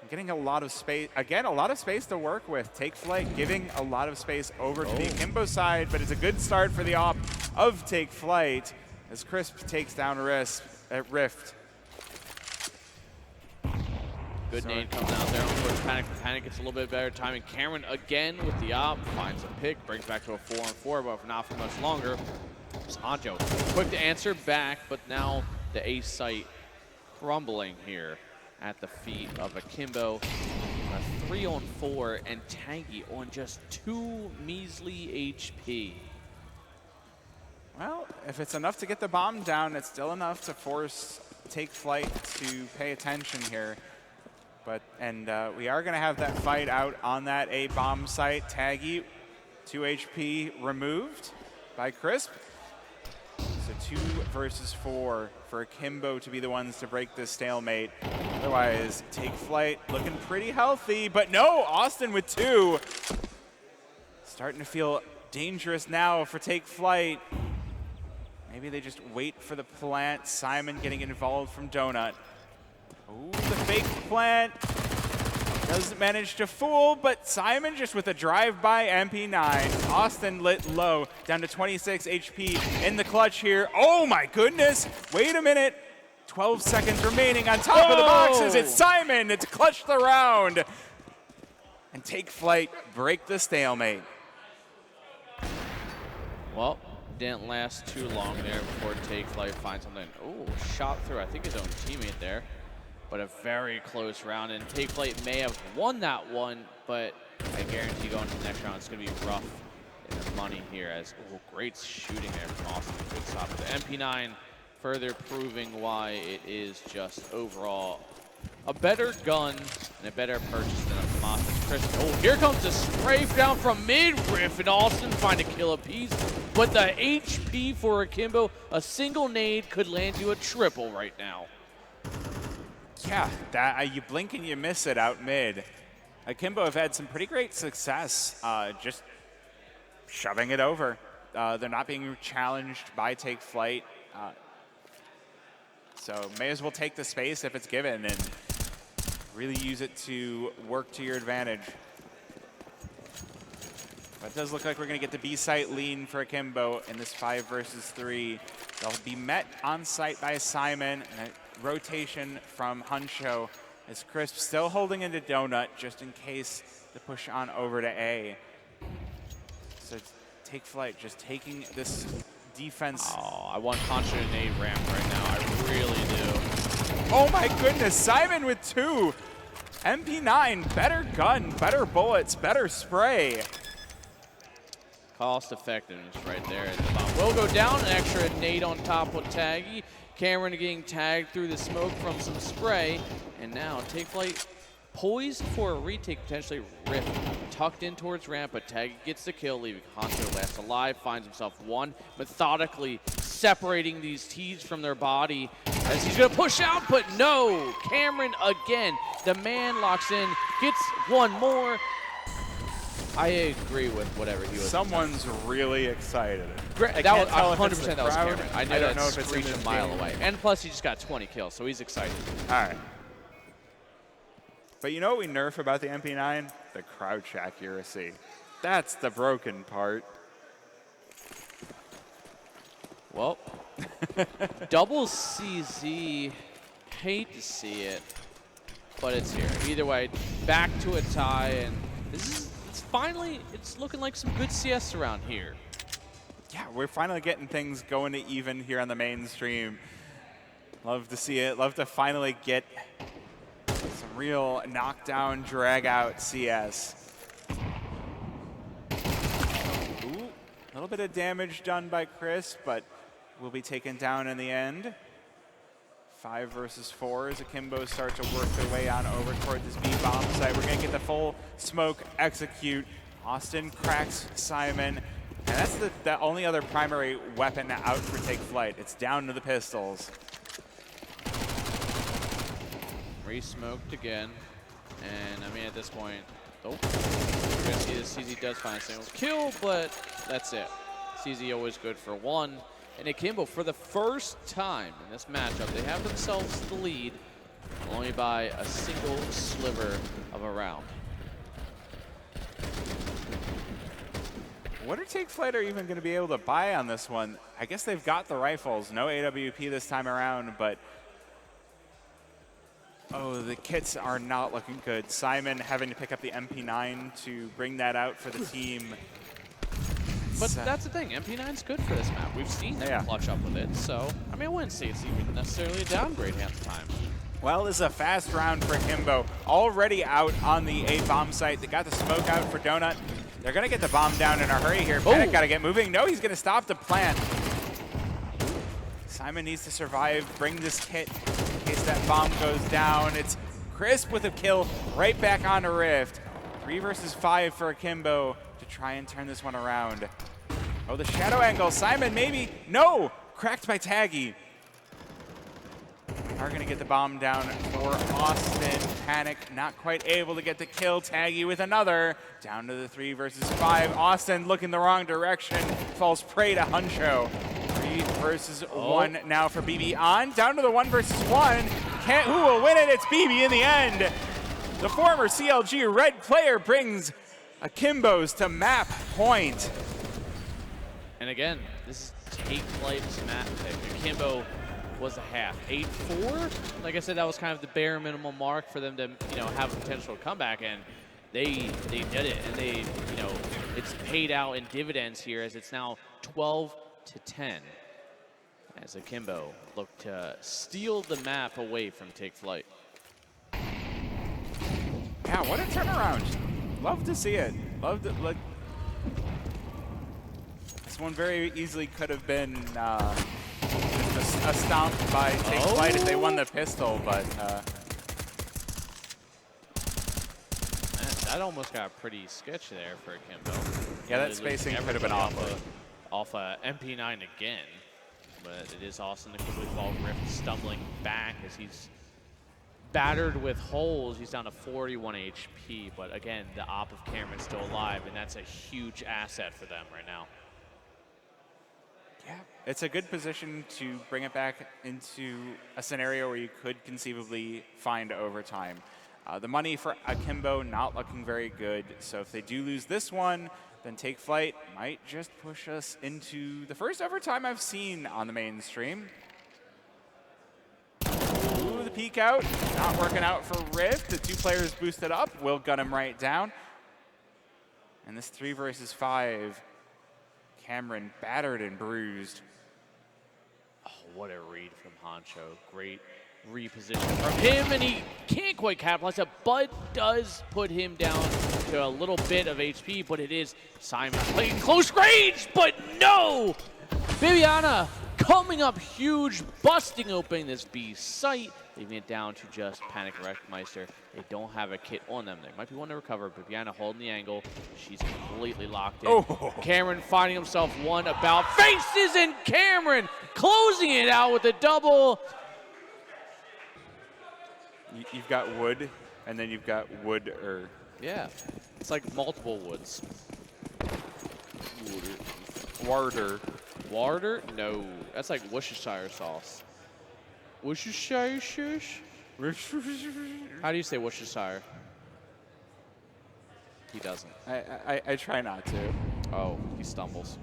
Speaker 1: Getting a lot of space, again, a lot of space to work with. Take Flight giving a lot of space over to the Akimbo side, but it's a good start for the op of Take Flight as Crisp takes down Rift.
Speaker 2: Good nade coming out there. Panic gets a little bit better timing. Cameron again with the op, finds a pick, brings back to a 4-on-4, but for not for much longer. Sancho quick to answer back, but now the A site crumbling here at the feet of Akimbo. A 3-on-4 and Tangy on just 2 measly HP.
Speaker 1: Well, if it's enough to get the bomb down, it's still enough to force Take Flight to pay attention here. But we are going to have that fight out on that A bomb site. Taggy, 2 HP removed by Crisp. So 2 versus 4 for Akimbo to be the ones to break this stalemate. Otherwise, Take Flight looking pretty healthy, but no, Austin with 2. Starting to feel dangerous now for Take Flight. Maybe they just wait for the plant. Simon getting involved from Donut. Ooh, the fake plant. Doesn't manage to fool, but Simon just with a drive-by MP9. Austin lit low, down to 26 HP in the clutch here. Oh my goodness, wait a minute. 12 seconds remaining on top of the boxes. It's Simon to clutch the round. And Take Flight break the stalemate.
Speaker 2: Well, didn't last too long there before Take Flight finds something. Oh, shot through, I think his own teammate there. But a very close round, and Take Flight may have won that one, but I guarantee going to the next round, it's going to be rough in the money here as, oh, great shooting there from Austin. Good stop. The MP9 further proving why it is just overall a better gun and a better purchase than a Famas Chris. Oh, here comes the spray down from mid-riff, and Austin find a kill apiece. But the HP for Akimbo, a single nade could land you a triple right now.
Speaker 1: Yeah, that you blink and you miss it out mid. Akimbo have had some pretty great success just shoving it over. They're not being challenged by Take Flight. So may as well take the space if it's given and really use it to work to your advantage. But it does look like we're going to get the B site lean for Akimbo in this 5 versus 3. They'll be met on site by Simon. And a rotation from Huncho as Crisp still holding into Donut just in case to push on over to A. So Take Flight just taking this defense.
Speaker 2: Oh, I want Huncho and A ramp right now. I really do.
Speaker 1: Oh my goodness, Simon with 2. MP9, better gun, better bullets, better spray.
Speaker 2: Cost effectiveness right there. The bomb will go down. An extra nade on top of Taggy. Cameron getting tagged through the smoke from some spray. And now Take Flight poised for a retake, potentially Rift. Tucked in towards ramp, but Taggy gets the kill, leaving Honcho last alive. Finds himself 1, methodically separating these T's from their body as he's going to push out, but no. Cameron again. The man locks in, gets 1 more. I agree with whatever he was.
Speaker 1: Someone's really excited.
Speaker 2: That was 100%. That was Cameron. I know that screeched a mile
Speaker 1: game.
Speaker 2: away. And plus, he just got 20 kills, so he's excited.
Speaker 1: All right. But you know what we nerf about the MP9? The crouch accuracy. That's the broken part.
Speaker 2: Well, double CZ, hate to see it, but it's here. Either way, back to a tie, and this is it's looking like some good CS around here.
Speaker 1: Yeah, we're finally getting things going to even here on the mainstream. Love to see it. Love to finally get some real knockdown, drag out CS. Ooh, a little bit of damage done by Chris, but will be taken down in the end. 5 versus 4 as Akimbo start to work their way on over toward this B bomb site. We're going to get the full smoke execute. Austin cracks Simon. And that's the only other primary weapon out for Take Flight. It's down to the pistols.
Speaker 2: Re-smoked again. And I mean, at this point, oh, we're gonna see that CZ does find a single kill, but that's it. CZ always good for one. And Akimbo, for the first time in this matchup, they have themselves the lead, only by a single sliver of a round.
Speaker 1: What are Take Flight are even going to be able to buy on this one? I guess they've got the rifles. No AWP this time around, but oh, the kits are not looking good. Simon having to pick up the MP9 to bring that out for the team.
Speaker 2: But that's the thing, MP9's good for this map. We've seen them clutch up with it, so I mean, I wouldn't say it's even necessarily a downgrade half the time.
Speaker 1: Well, this is a fast round for Akimbo. Already out on the A bomb site. They got the smoke out for Donut. They're going to get the bomb down in a hurry here. Panic got to get moving. No, he's going to stop the plant. Simon needs to survive, bring this kit in case that bomb goes down. It's Crisp with a kill right back onto Rift. 3 versus 5 for Akimbo to try and turn this one around. Oh, the shadow angle. Simon maybe. No! Cracked by Taggy. Are going to get the bomb down for Austin. Panic not quite able to get the kill. Taggy with another. Down to the 3 versus 5. Austin looking the wrong direction. Falls prey to Huncho. 3 versus 1 now for BB on. Down to the 1 versus 1. Who will win it? It's BB in the end. The former CLG red player brings Akimbo's to map point.
Speaker 2: And again, this is Take Flight's map pick. Akimbo was a half. 8-4? Like I said, that was kind of the bare minimum mark for them to, have a potential comeback, and they did it, and they, it's paid out in dividends here as it's now 12-10 as Akimbo look to steal the map away from Take Flight.
Speaker 1: Yeah, what a turnaround. Love to see it. This one very easily could have been a stomp by Take Flight if they won the pistol, but
Speaker 2: that almost got pretty sketchy there for Akimbo.
Speaker 1: Yeah, that spacing could have been awful.
Speaker 2: Off MP9 again, but it is Austin to quickly fall. Rift stumbling back as he's battered with holes. He's down to 41 HP, but again, the op of Cameron's still alive, and that's a huge asset for them right now.
Speaker 1: Yeah, it's a good position to bring it back into a scenario where you could conceivably find overtime. The money for Akimbo not looking very good, so if they do lose this one, then Take Flight might just push us into the first overtime I've seen on the mainstream. Ooh, the peek out, not working out for Rift. The 2 players boosted up, will gun him right down. And this 3 versus 5. Cameron battered and bruised.
Speaker 2: Oh, what a read from Honcho. Great reposition from him, and he can't quite capitalize it, but does put him down to a little bit of HP, but it is Simon playing close range, but no! Bibiana coming up huge, busting open this B site, leaving it down to just Panic Wreckmeister. They don't have a kit on them. There might be one to recover, but Bibiana holding the angle. She's completely locked in.
Speaker 1: Oh.
Speaker 2: Cameron finding himself one about faces, and Cameron closing it out with a double.
Speaker 1: You've got wood, and then you've got wood or...
Speaker 2: Yeah, it's like multiple woods.
Speaker 1: Warder.
Speaker 2: Warder? No, that's like Worcestershire sauce. Worcestershire shush? How do you say Worcestershire? He doesn't.
Speaker 1: I try not to.
Speaker 2: Oh, he stumbles.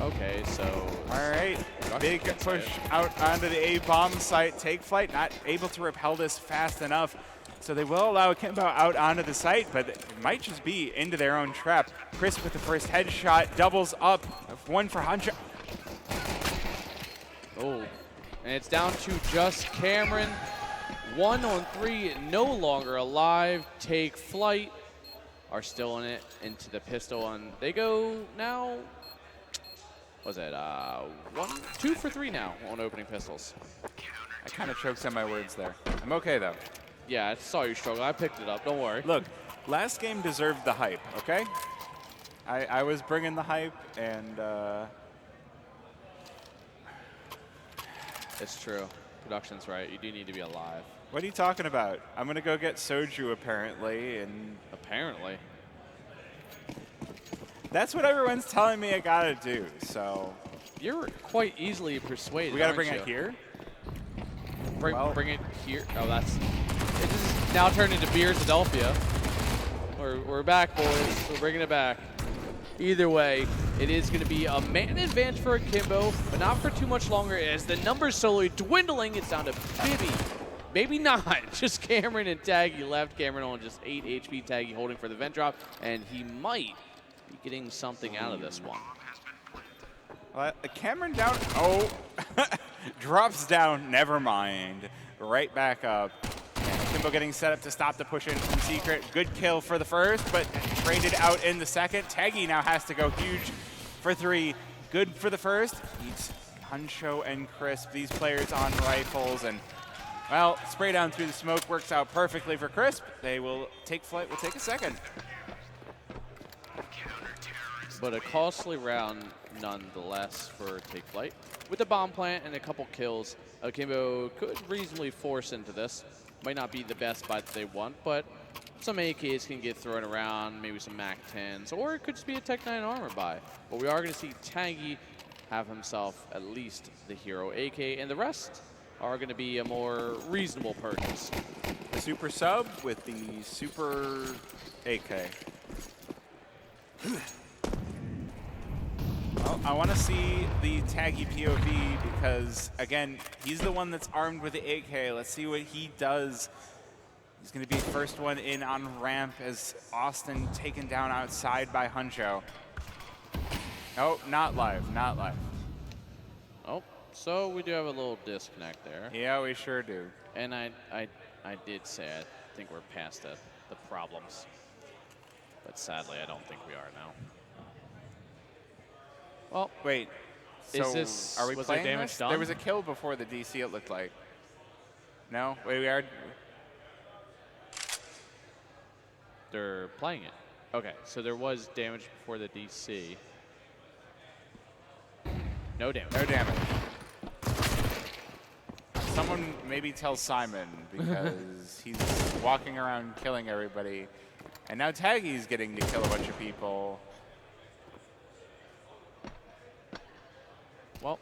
Speaker 2: Okay, so...
Speaker 1: All right, big push out onto the A-bomb site. Take Flight not able to repel this fast enough. So they will allow Akimbo out onto the site, but it might just be into their own trap. Chris with the first headshot, doubles up. 1 for Huncho.
Speaker 2: Oh, and it's down to just Cameron. 1 on 3, no longer alive. Take Flight are still in it into the pistol, and they go now. Was it 2 for 3 now on opening pistols?
Speaker 1: I kind of choked on my words there. I'm okay though.
Speaker 2: Yeah, I saw you struggle. I picked it up. Don't worry.
Speaker 1: Look, last game deserved the hype, okay? I was bringing the hype, and...
Speaker 2: It's true. Production's right. You do need to be alive.
Speaker 1: What are you talking about? I'm going to go get soju, apparently, and
Speaker 2: Apparently.
Speaker 1: that's what everyone's telling me I got to do, so.
Speaker 2: You're quite easily persuaded.
Speaker 1: We got to
Speaker 2: aren't
Speaker 1: bring
Speaker 2: you?
Speaker 1: it here?
Speaker 2: Bring it here. Oh, that's. It just now turned into Beersadelphia. We're back, boys. We're bringing it back. Either way, it is going to be a man advantage for Akimbo, but not for too much longer as the numbers slowly dwindling. It's down to Bibby. Maybe not. Just Cameron and Taggy left. Cameron on just 8 HP. Taggy holding for the vent drop, and he might be getting something out of this one.
Speaker 1: Cameron down. Oh, drops down. Never mind. Right back up. Akimbo getting set up to stop the push in from Secret. Good kill for the first, but traded out in the second. Taggy now has to go huge for 3. Good for the first. Beats Huncho and Crisp. These players on rifles, and well, spray down through the smoke works out perfectly for Crisp. They will take Flyte. Will take a second.
Speaker 2: But a costly round nonetheless for Take Flight. With the bomb plant and a couple kills, Akimbo could reasonably force into this. Might not be the best buy that they want, but some AKs can get thrown around, maybe some MAC 10s, or it could just be a Tech 9 armor buy. But we are going to see Taggy have himself at least the hero AK, and the rest are going to be a more reasonable purchase.
Speaker 1: Super sub with the super AK. Well, I want to see the Taggy POV because, again, he's the one that's armed with the AK. Let's see what he does. He's going to be first one in on ramp as Austin taken down outside by Huncho. Oh, not live, not live.
Speaker 2: Oh, so we do have a little disconnect there.
Speaker 1: Yeah, we sure do.
Speaker 2: And I did say I think we're past the problems. But sadly, I don't think we are now. Well,
Speaker 1: wait. So are we
Speaker 2: was
Speaker 1: playing
Speaker 2: there damage
Speaker 1: this?
Speaker 2: done?
Speaker 1: There was a kill before the DC, it looked like. No? Wait, we are.
Speaker 2: They're playing it. Okay, so there was damage before the DC. No damage.
Speaker 1: No damage. Someone maybe tell Simon because he's walking around killing everybody. And now Taggy's getting to kill a bunch of people.
Speaker 2: Well,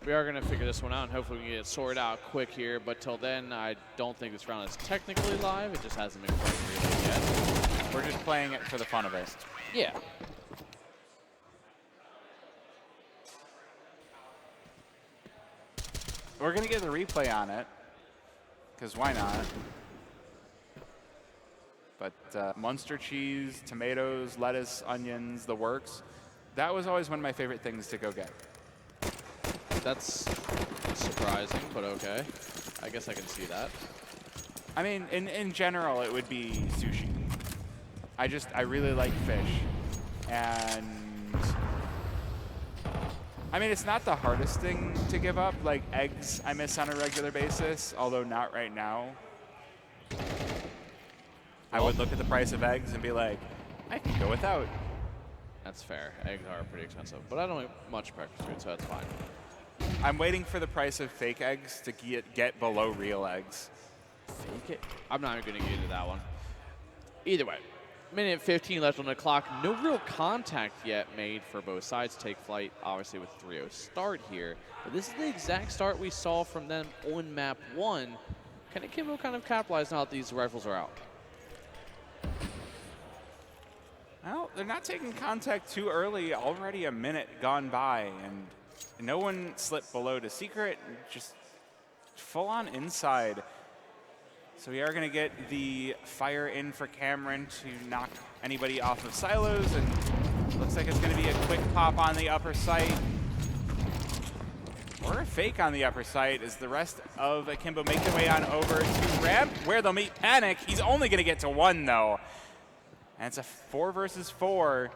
Speaker 2: we are going to figure this one out, and hopefully we can get it sorted out quick here. But till then, I don't think this round is technically live. It just hasn't been quite real yet.
Speaker 1: We're just playing it for the fun of it.
Speaker 2: Yeah.
Speaker 1: We're going to get the replay on it, because why not? But Munster cheese, tomatoes, lettuce, onions, the works. That was always one of my favorite things to go get.
Speaker 2: That's surprising, but okay. I guess I can see that.
Speaker 1: I mean, in general, it would be sushi. I really like fish. And I mean, it's not the hardest thing to give up. Like eggs, I miss on a regular basis, although not right now. I would look at the price of eggs and be like, I can go without.
Speaker 2: That's fair. Eggs are pretty expensive, but I don't eat much breakfast food, so that's fine.
Speaker 1: I'm waiting for the price of fake eggs to get below real eggs.
Speaker 2: Fake it? I'm not even going to get into that one. Either way, minute 15 left on the clock. No real contact yet made for both sides. Take Flight, obviously, with 3-0 start here. But this is the exact start we saw from them on map 1. Can Akimbo kind of capitalize now that these rifles are out?
Speaker 1: Well, they're not taking contact too early. Already a minute gone by, and no one slipped below to Secret. Just full on inside. So we are going to get the fire in for Cameron to knock anybody off of silos, and looks like it's going to be a quick pop on the upper site. Or a fake on the upper site as the rest of Akimbo make their way on over to ramp, where they'll meet Panic. He's only going to get to 1, though. And it's a 4 versus 4,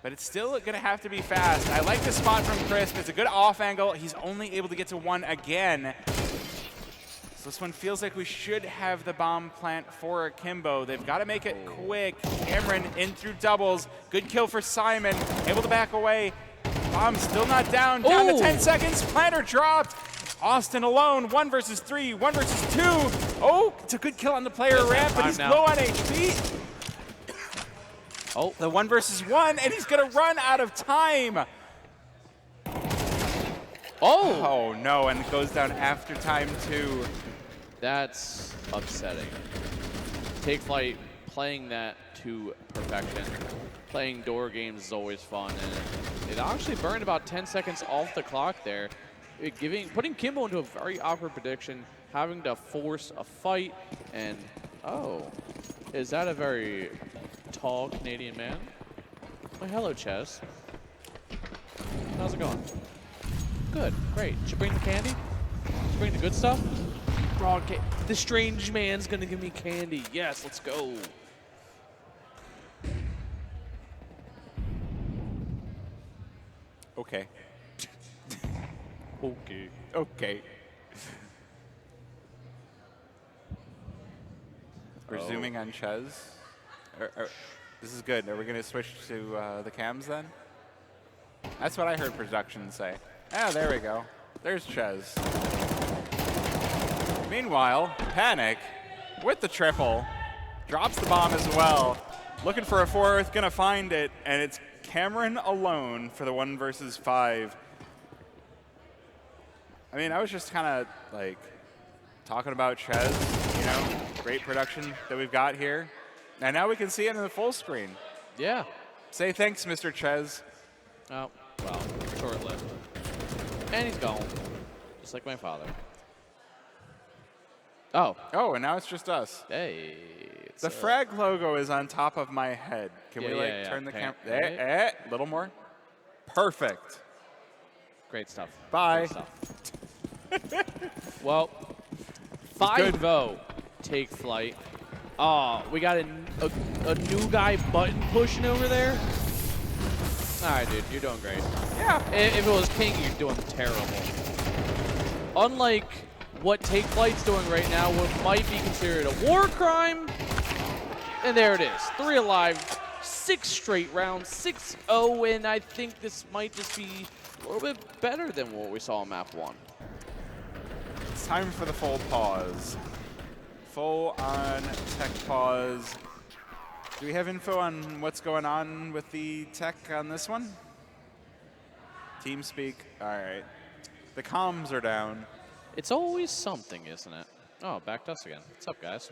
Speaker 1: but it's still going to have to be fast. I like the spot from Crisp. It's a good off angle. He's only able to get to 1 again. So this one feels like we should have the bomb plant for Akimbo. They've got to make it quick. Cameron in through doubles. Good kill for Simon. Able to back away. Bomb still not down. Down to 10 seconds. Planter dropped. Austin alone, 1 versus 3, 1 versus 2. Oh, it's a good kill on the player
Speaker 2: Just
Speaker 1: ramp,
Speaker 2: that
Speaker 1: but
Speaker 2: time
Speaker 1: he's
Speaker 2: now.
Speaker 1: low on HP.
Speaker 2: Oh,
Speaker 1: The 1 versus 1, and he's gonna run out of time.
Speaker 2: oh!
Speaker 1: Oh no, and it goes down after time too.
Speaker 2: That's upsetting. Take Flight playing that to perfection. Playing door games is always fun, and it actually burned about 10 seconds off the clock there, putting Akimbo into a very awkward prediction, having to force a fight, and oh, is that a very tall Canadian man? Oh, hello, Ches. How's it going? Good, great. Should bring the candy? Should bring the good stuff? The strange man's gonna give me candy. Yes, let's go.
Speaker 1: Okay.
Speaker 2: Okay.
Speaker 1: Okay. We're zooming on Ches. This is good. Are we going to switch to the cams then? That's what I heard production say. Oh, there we go. There's Ches. Meanwhile, Panic with the triple drops the bomb as well. Looking for a fourth, gonna find it, and it's Cameron alone for the 1 versus 5. I mean, I was just kind of like talking about Ches, you know, great production that we've got here. And now we can see it in the full screen.
Speaker 2: Yeah.
Speaker 1: Say thanks, Mr. Ches.
Speaker 2: Oh, well, short-lived. And he's gone, just like my father. Oh.
Speaker 1: Oh, and now it's just us.
Speaker 2: Hey.
Speaker 1: The FRAG logo is on top of my head. Can we turn the camera? A little more. Perfect.
Speaker 2: Great stuff.
Speaker 1: Bye.
Speaker 2: Great stuff. Well, 5-0 Take Flight. Oh, we got a new guy button pushing over there. All right, dude, you're doing great.
Speaker 1: Yeah.
Speaker 2: If it was King, you're doing terrible. Unlike what Take Flight's doing right now, what might be considered a war crime. And there it is, 3 alive, 6 straight rounds, 6-0, and I think this might just be a little bit better than what we saw in map 1.
Speaker 1: It's time for the full pause. Full on tech pause. Do we have info on what's going on with the tech on this one? TeamSpeak, all right. The comms are down.
Speaker 2: It's always something, isn't it? Oh, back to us again. What's up, guys?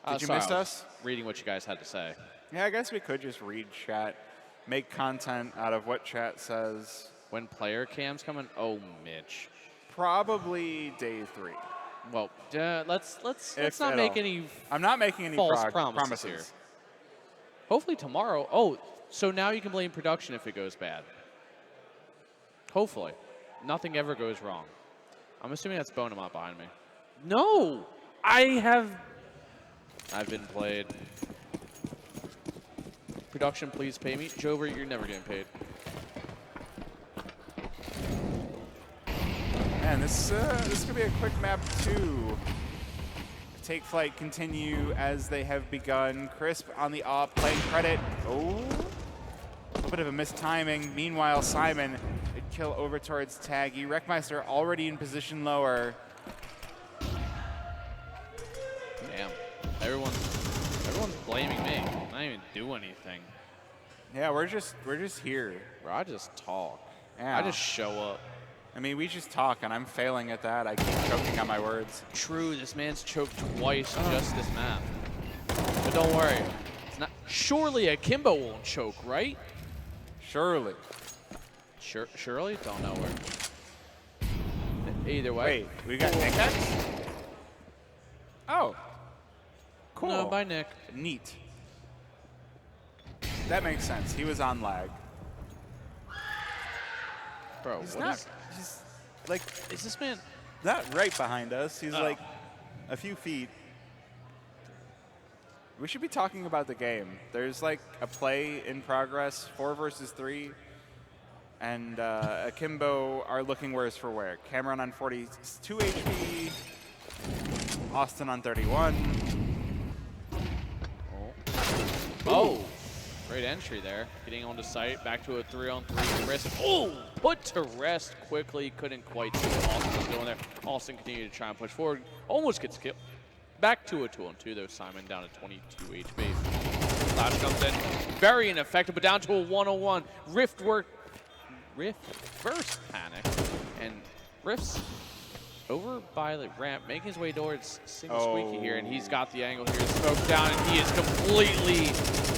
Speaker 1: Did you
Speaker 2: sorry,
Speaker 1: miss
Speaker 2: I was
Speaker 1: us?
Speaker 2: Reading what you guys had to say.
Speaker 1: Yeah, I guess we could just read chat, make content out of what chat says.
Speaker 2: When player cam's coming? Oh, Mitch.
Speaker 1: Probably day 3.
Speaker 2: Well, let's
Speaker 1: If
Speaker 2: not
Speaker 1: at
Speaker 2: make
Speaker 1: all.
Speaker 2: any
Speaker 1: I'm not making any
Speaker 2: false promises
Speaker 1: promises
Speaker 2: here. Hopefully tomorrow. Oh, so now you can blame production if it goes bad. Hopefully. Nothing ever goes wrong. I'm assuming that's Bonamont behind me. No! I've been played. Production, please pay me. Jover, you're never getting paid.
Speaker 1: Man, this could be a quick map 2. Take Flight continue as they have begun. Crisp on the op, playing credit. Oh, a little bit of a mistiming. Meanwhile, Simon would kill over towards Taggy. Wreckmeister already in position lower.
Speaker 2: Damn. Everyone's blaming me. I didn't even do anything.
Speaker 1: Yeah, we're just here.
Speaker 2: Bro, I just talk.
Speaker 1: Yeah.
Speaker 2: I just show up.
Speaker 1: I mean, we just talk, and I'm failing at that. I keep choking on my words.
Speaker 2: True, this man's choked twice just this map. But don't worry. It's not. Surely Akimbo won't choke, right?
Speaker 1: Surely.
Speaker 2: Surely? Don't know where. Either way.
Speaker 1: Wait, we got Nick X? Oh. Cool.
Speaker 2: No, bye, Nick.
Speaker 1: Neat. That makes sense. He was on lag.
Speaker 2: Bro,
Speaker 1: He's
Speaker 2: what
Speaker 1: not.
Speaker 2: is
Speaker 1: He's like
Speaker 2: this man?
Speaker 1: not right behind us. He's
Speaker 2: Oh.
Speaker 1: like a few feet. We should be talking about the game. There's like a play in progress, 4 versus 3, and Akimbo are looking worse for wear. Cameron on 42 HP, Austin on 31.
Speaker 2: Oh. Great entry there. Getting onto site. Back to a 3-on-3. Crisp. Oh! Put to rest quickly. Couldn't quite see what Austin was doing there. Austin continued to try and push forward. Almost gets killed. Back to a 2-on-2 though. Simon down to 22 HP. Flash comes in. Very ineffective, but down to a 1-on-1. Rift first panic. And Rift's over by the ramp, making his way towards single squeaky here, and he's got the angle here. Smoke down, and he is completely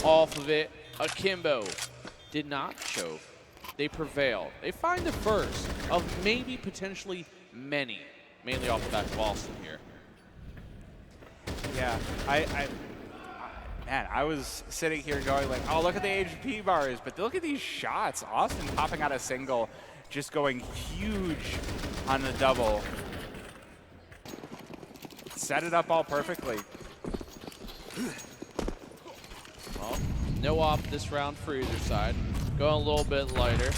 Speaker 2: off of it. Akimbo did not choke. They prevailed. They find the first of maybe potentially many, mainly off the back of Austin here.
Speaker 1: Yeah, man, I was sitting here going like, oh, look at the HP bars, but look at these shots. Austin popping out a single, just going huge on the double. Set it up all perfectly.
Speaker 2: Well, no op this round for either side. Going a little bit lighter.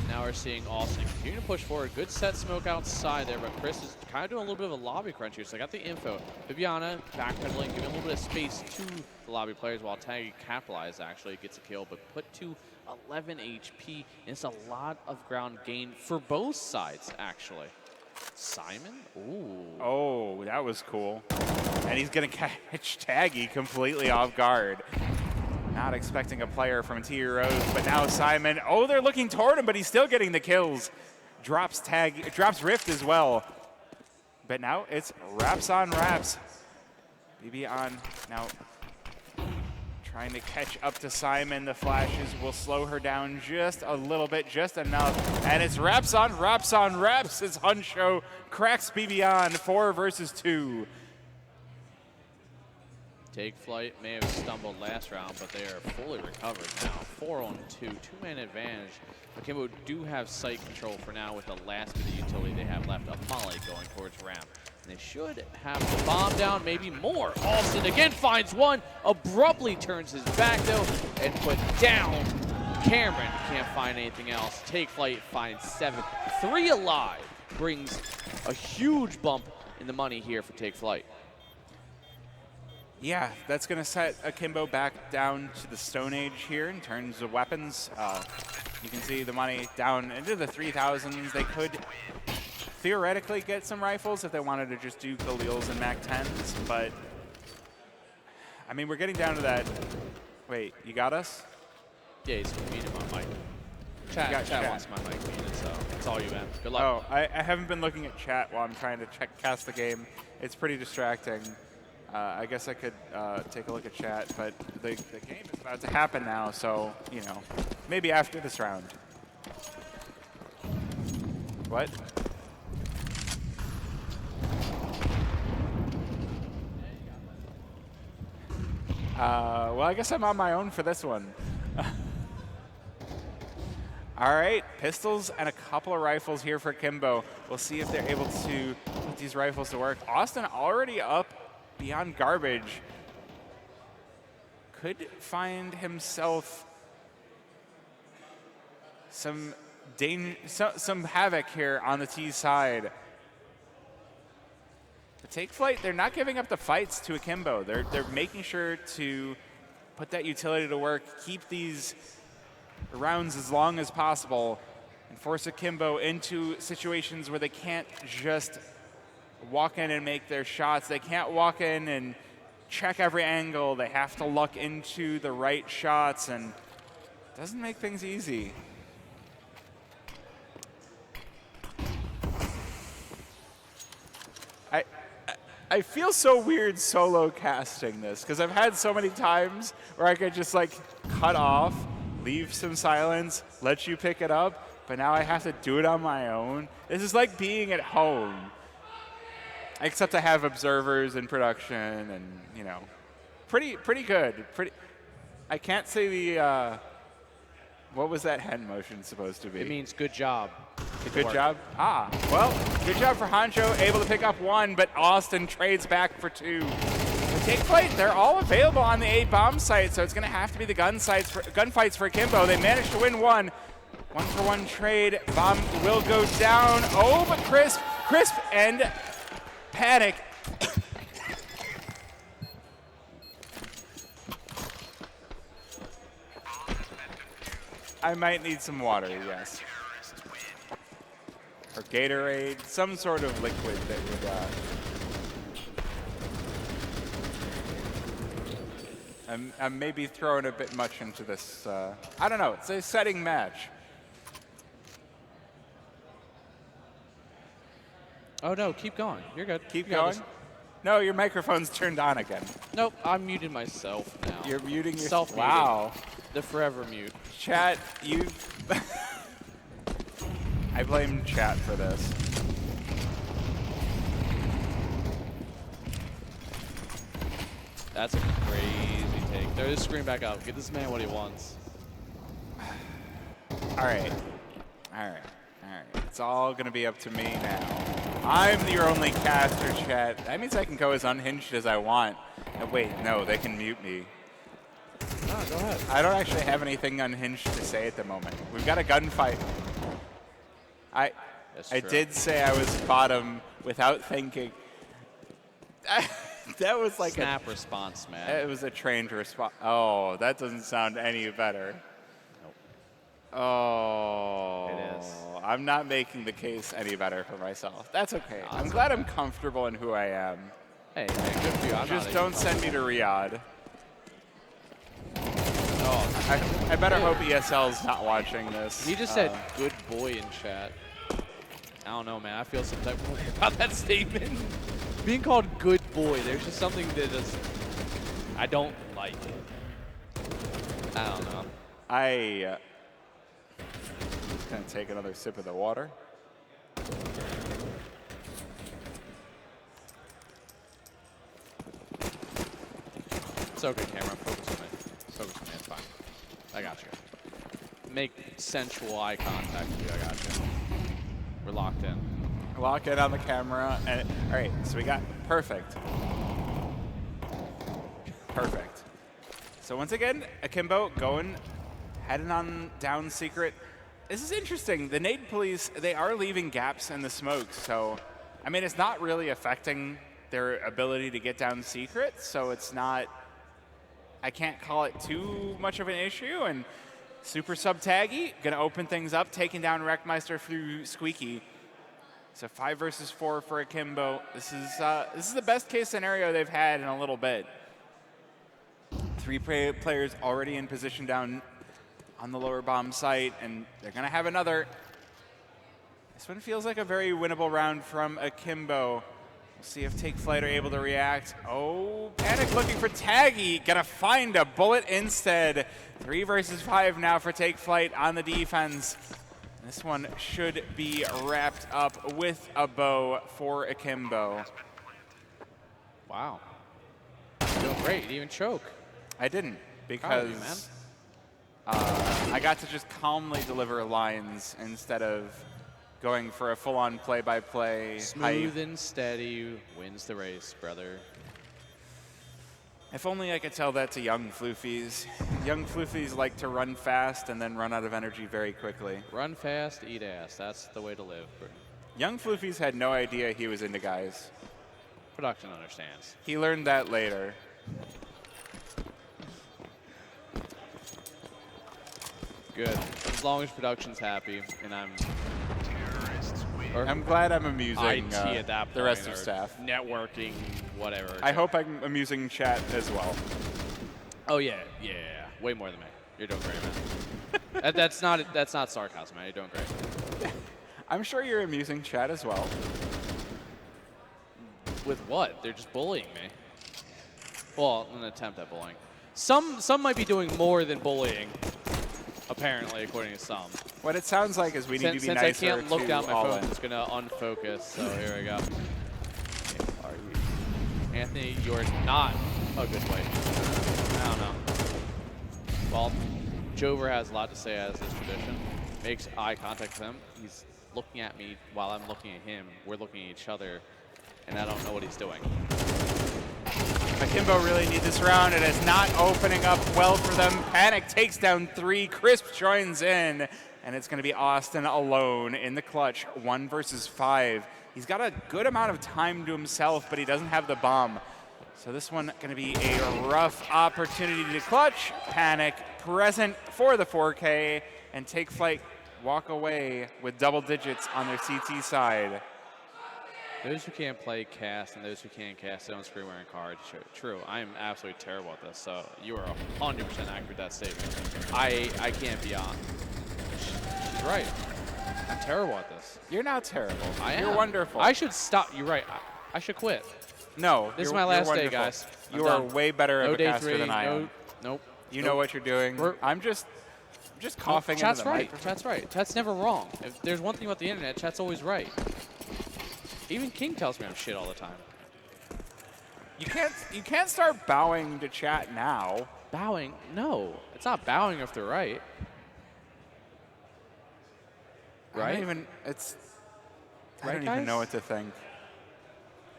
Speaker 2: Now we're seeing Austin continue to push forward. Good set smoke outside there, but Chris is kind of doing a little bit of a lobby crunch here. So I got the info. Bibiana backpedaling, giving a little bit of space to the lobby players while Taggy capitalized actually gets a kill, but put to 11 HP. And it's a lot of ground gain for both sides actually. Simon? Ooh.
Speaker 1: Oh, that was cool. And he's going to catch Taggy completely off guard. Not expecting a player from T Rose, but now Simon. Oh, they're looking toward him, but he's still getting the kills. Drops Rift as well. But now it's wraps on wraps. BB on now trying to catch up to Simon. The flashes will slow her down just a little bit, just enough. And it's wraps on wraps on wraps as Hunsho cracks BB on 4 versus 2.
Speaker 2: Take Flight may have stumbled last round, but they are fully recovered now. 4-on-2, 2-man advantage. Akimbo do have site control for now with the last bit of utility they have left. A Molly going towards ramp. And they should have the bomb down, maybe more. Austin again finds one, abruptly turns his back though, and put down. Cameron can't find anything else. Take Flight finds 7. 3 alive brings a huge bump in the money here for Take Flight.
Speaker 1: Yeah, that's going to set Akimbo back down to the Stone Age here in terms of weapons. You can see the money down into the 3,000s. They could theoretically get some rifles if they wanted to just do Khalils and MAC-10s, but I mean, we're getting down to that. Wait, you got us?
Speaker 2: Yeah, he's muted my mic. Chat wants my mic muted, so it's all you, man. Good luck.
Speaker 1: Oh, I haven't been looking at chat while I'm trying to cast the game. It's pretty distracting. I guess I could take a look at chat, but the game is about to happen now, so, you know, maybe after this round. What? Well, I guess I'm on my own for this one. All right, pistols and a couple of rifles here for Akimbo. We'll see if they're able to put these rifles to work. Austin already up beyond garbage. Could find himself some havoc here on the T side. The Take Flight, they're not giving up the fights to Akimbo. They're making sure to put that utility to work, keep these rounds as long as possible, and force Akimbo into situations where they can't just walk in and make their shots. They can't walk in and check every angle. They have to luck into the right shots, and it doesn't make things easy. I feel so weird solo casting this because I've had so many times where I could just like cut off, leave some silence, let you pick it up, but now I have to do it on my own. This is like being at home, except I have observers in production and, you know, pretty good. I can't say the, what was that hand motion supposed to be?
Speaker 2: It means good job.
Speaker 1: Good job? Ah, well, good job for Hancho, able to pick up 1, but Austin trades back for 2. The Take Flight, they're all available on the A bomb site, so it's going to have to be the gunfights for Akimbo. They managed to win 1. 1-for-1 trade. Bomb will go down. Oh, but Crisp and Panic. I might need some water, yes. Or Gatorade, some sort of liquid that would... I'm maybe throwing a bit much into this. I don't know. It's a setting match.
Speaker 2: Oh, no. Keep going. You're good.
Speaker 1: Keep
Speaker 2: You got
Speaker 1: going?
Speaker 2: this.
Speaker 1: No, your microphone's turned on again.
Speaker 2: Nope. I'm muting myself now.
Speaker 1: You're muting yourself.
Speaker 2: Self-muting.
Speaker 1: Wow.
Speaker 2: The forever mute.
Speaker 1: Chat, you... I blame chat for this.
Speaker 2: That's a crazy take. Throw this screen back up. Get this man what he wants.
Speaker 1: All right. All right. All right. It's all going to be up to me now. I'm your only caster, chat. That means I can go as unhinged as I want. Wait, no, they can mute me.
Speaker 2: No, go ahead.
Speaker 1: I don't actually have anything unhinged to say at the moment. We've got a gunfight. I did say I was bottom without thinking. That was like
Speaker 2: Snap response, man.
Speaker 1: It was a trained response. Oh, that doesn't sound any better.
Speaker 2: Nope.
Speaker 1: Oh.
Speaker 2: It is.
Speaker 1: I'm not making the case any better for myself. That's okay.
Speaker 2: No,
Speaker 1: I'm glad I'm comfortable in who I am.
Speaker 2: Hey, man, good for you. I'm
Speaker 1: Just
Speaker 2: not
Speaker 1: don't send me to Riyadh.
Speaker 2: Oh,
Speaker 1: I better hope ESL's not watching this.
Speaker 2: he just said good boy in chat. I don't know, man. I feel some type of way about that statement. Being called good boy, there's just something that is, I don't like. I don't know.
Speaker 1: Just gonna take another sip of the water.
Speaker 2: It's okay, camera. Focus on me. Focus on me. It's fine. I got you. Make sensual eye contact with you. I got you. We're locked in.
Speaker 1: Lock it on the camera. And all right, so we got perfect. Perfect. So once again, Akimbo heading on down secret. This is interesting. The nade police, they are leaving gaps in the smoke. So, I mean, it's not really affecting their ability to get down secret. So it's not, I can't call it too much of an issue. And Super Sub Taggy, going to open things up, taking down Wreckmeister through Squeaky. So 5 versus 4 for Akimbo. This is the best case scenario they've had in a little bit. 3 players already in position down on the lower bomb site, and they're going to have another. This one feels like a very winnable round from Akimbo. We'll see if Take Flight are able to react. Oh, Panic looking for Taggy. Gonna find a bullet instead. 3 versus 5 now for Take Flight on the defense. This one should be wrapped up with a bow for Akimbo.
Speaker 2: Wow. Doing great. You didn't even choke.
Speaker 1: I didn't,
Speaker 2: Proud of you,
Speaker 1: because I got to just calmly deliver lines instead of going for a full-on play-by-play.
Speaker 2: Smooth and steady wins the race, brother.
Speaker 1: If only I could tell that to young floofies. Young floofies like to run fast and then run out of energy very quickly.
Speaker 2: Run fast, eat ass. That's the way to live.
Speaker 1: Young floofies had no idea he was into guys.
Speaker 2: Production understands.
Speaker 1: He learned that later.
Speaker 2: Good. As long as production's happy, and I'm
Speaker 1: glad I'm amusing
Speaker 2: IT at that point,
Speaker 1: the rest of
Speaker 2: or
Speaker 1: staff.
Speaker 2: networking, whatever.
Speaker 1: I hope I'm amusing chat as well.
Speaker 2: Oh yeah, way more than me. You're doing great, man. that's not sarcasm, man. You're doing great.
Speaker 1: I'm sure you're amusing chat as well.
Speaker 2: With what? They're just bullying me. Well, an attempt at bullying. Some might be doing more than bullying. Apparently, according to some.
Speaker 1: What it sounds like is we need to be
Speaker 2: Since
Speaker 1: nicer
Speaker 2: I can't look
Speaker 1: to
Speaker 2: down my
Speaker 1: all
Speaker 2: phone,
Speaker 1: in.
Speaker 2: it's gonna unfocus. So here we go. Anthony, you're not a good weight. I don't know. Well, Jover has a lot to say as is tradition. Makes eye contact with him. He's looking at me while I'm looking at him. We're looking at each other, and I don't know what he's doing.
Speaker 1: Akimbo really need this round. It is not opening up well for them. Panic takes down 3. Crisp joins in, and it's going to be Austin alone in the clutch. 1 versus 5. He's got a good amount of time to himself, but he doesn't have the bomb. So this one going to be a rough opportunity to clutch. Panic present for the 4K. and Take Flight walk away with double digits on their CT side.
Speaker 2: Those who can't play cast and those who can't cast don't screen wearing cards. True. I am absolutely terrible at this, so you are 100% accurate with that statement. I can't be on. She's right. I'm terrible at this.
Speaker 1: You're not terrible.
Speaker 2: You're
Speaker 1: You're wonderful.
Speaker 2: I should stop. You're right. I should quit.
Speaker 1: No.
Speaker 2: This is my last day,
Speaker 1: wonderful.
Speaker 2: guys.
Speaker 1: You are way better
Speaker 2: no
Speaker 1: of a
Speaker 2: day
Speaker 1: caster
Speaker 2: 3.
Speaker 1: than I am.
Speaker 2: Nope.
Speaker 1: You know what you're doing. I'm just coughing into the microphone.
Speaker 2: Chat's right. Chat's never wrong. If there's one thing about the internet, chat's always right. Even King tells me I'm shit all the time.
Speaker 1: You can't start bowing to chat now.
Speaker 2: Bowing? No. It's not bowing if they're right. Right?
Speaker 1: I don't even know what to think.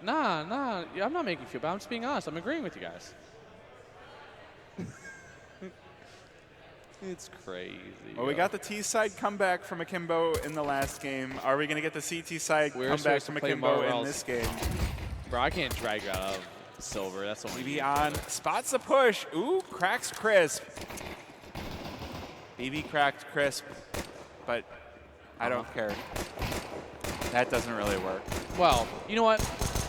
Speaker 2: Nah. I'm not making you feel bad. I'm just being honest. I'm agreeing with you guys. It's crazy.
Speaker 1: Well, we got the T side comeback from Akimbo in the last game. Are we going to get the CT side comeback from Akimbo in this game?
Speaker 2: Bro, I can't drag you out of silver. That's only
Speaker 1: BB on. Spots the push. Ooh, cracks crisp. BB cracked crisp, but I don't care. That doesn't really work.
Speaker 2: Well, you know what?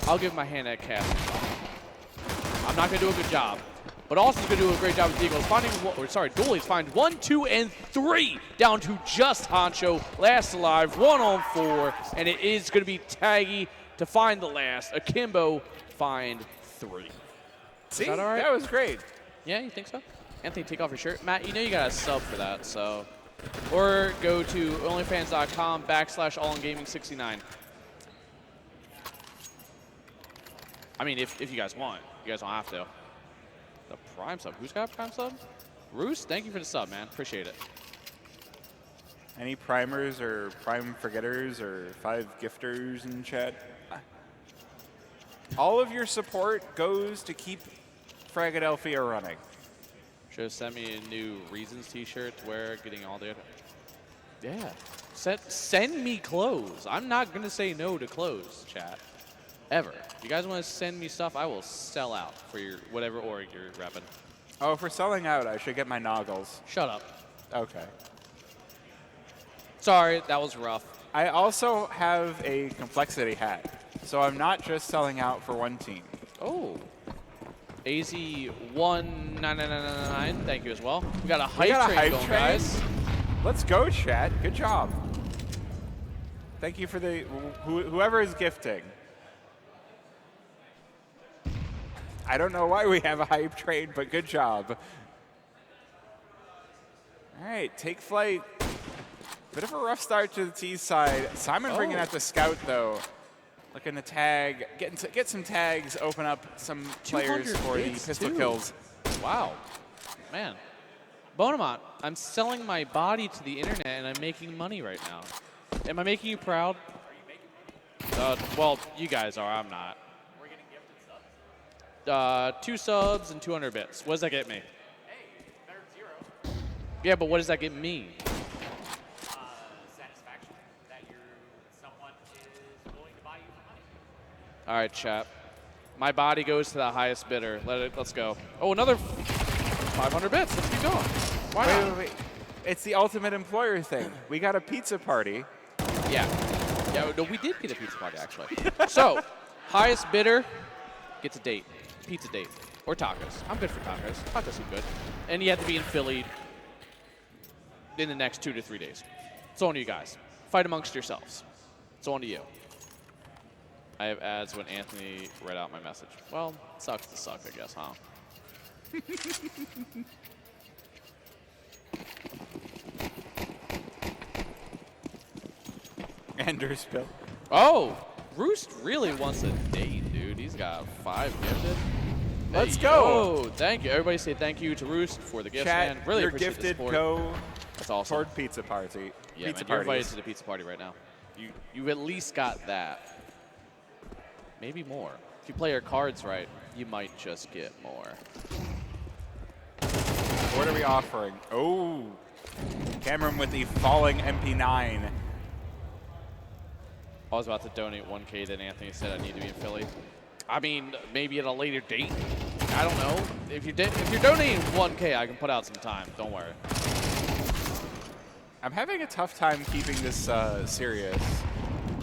Speaker 2: I'll give my hand at cast. I'm not going to do a good job. But Austin's going to do a great job with the Eagles. Dooley's find 1, 2, and 3 down to just Honcho. Last alive, 1 on 4. And it is going to be Taggy to find the last. Akimbo find 3.
Speaker 1: See,
Speaker 2: is that all right?
Speaker 1: That was great.
Speaker 2: Yeah, you think so? Anthony, take off your shirt. Matt, you know you got to sub for that, so. Or go to onlyfans.com/allingaming69. I mean, if you guys want. You guys don't have to. The Prime sub. Who's got a Prime sub? Roos, thank you for the sub, man. Appreciate it.
Speaker 1: Any primers or prime forgetters or 5 gifters in chat? All of your support goes to keep Fragadelphia running.
Speaker 2: Should have sent me a new Reasons t-shirt to wear, getting all the... Yeah. Send me clothes. I'm not going to say no to clothes, chat. Ever. If you guys want to send me stuff, I will sell out for your whatever org you're repping.
Speaker 1: Oh, if we're selling out, I should get my noggles.
Speaker 2: Shut up.
Speaker 1: Okay.
Speaker 2: Sorry, that was rough.
Speaker 1: I also have a complexity hat, so I'm not just selling out for one team.
Speaker 2: Oh. AZ199999, thank you as well. We got a hype train going, guys.
Speaker 1: Let's go, chat. Good job. Thank you for the whoever is gifting. I don't know why we have a hype train, but good job. All right, Take Flight. Bit of a rough start to the T side. Simon bringing out the scout though. Looking to tag, get some tags, open up some players for the pistol kills.
Speaker 2: Wow, man. Bonamont, I'm selling my body to the internet and I'm making money right now. Am I making you proud? Well, you guys are. I'm not. 2 subs and 200 bits. What does that get me?
Speaker 3: Hey, better than 0.
Speaker 2: Yeah, but what does that get me?
Speaker 3: Satisfaction that someone is willing to buy you for money.
Speaker 2: All right, chat. My body goes to the highest bidder. Let's go. Oh, another 500 bits. Let's keep going. Why not?
Speaker 1: Wait. It's the ultimate employer thing. We got a pizza party.
Speaker 2: Yeah. Yeah, no, we did get a pizza party, actually. So, highest bidder gets a date. Pizza date. Or tacos. I'm good for tacos. Tacos are good. And you have to be in Philly in the next 2 to 3 days. It's on you guys. Fight amongst yourselves. It's on to you. I have ads when Anthony read out my message. Well, sucks to suck, I guess, huh?
Speaker 1: Anders Bill.
Speaker 2: Oh! Roost really wants a date, dude. He's got 5 gifted.
Speaker 1: Let's
Speaker 2: Hey,
Speaker 1: go.
Speaker 2: yo, thank you. Everybody say thank you to Roost for the gifts,
Speaker 1: Chat,
Speaker 2: man. Really
Speaker 1: your
Speaker 2: appreciate the
Speaker 1: gifted
Speaker 2: support.
Speaker 1: go
Speaker 2: That's awesome.
Speaker 1: toward pizza party.
Speaker 2: Yeah,
Speaker 1: pizza
Speaker 2: man, you're invited
Speaker 1: parties.
Speaker 2: to the pizza party right now. You at least got that. Maybe more. If you play your cards right, you might just get more.
Speaker 1: What are we offering? Oh, Cameron with the falling MP9.
Speaker 2: I was about to donate 1K, then Anthony said I need to be in Philly. I mean, maybe at a later date. I don't know. If you're donating 1K, I can put out some time. Don't worry.
Speaker 1: I'm having a tough time keeping this serious.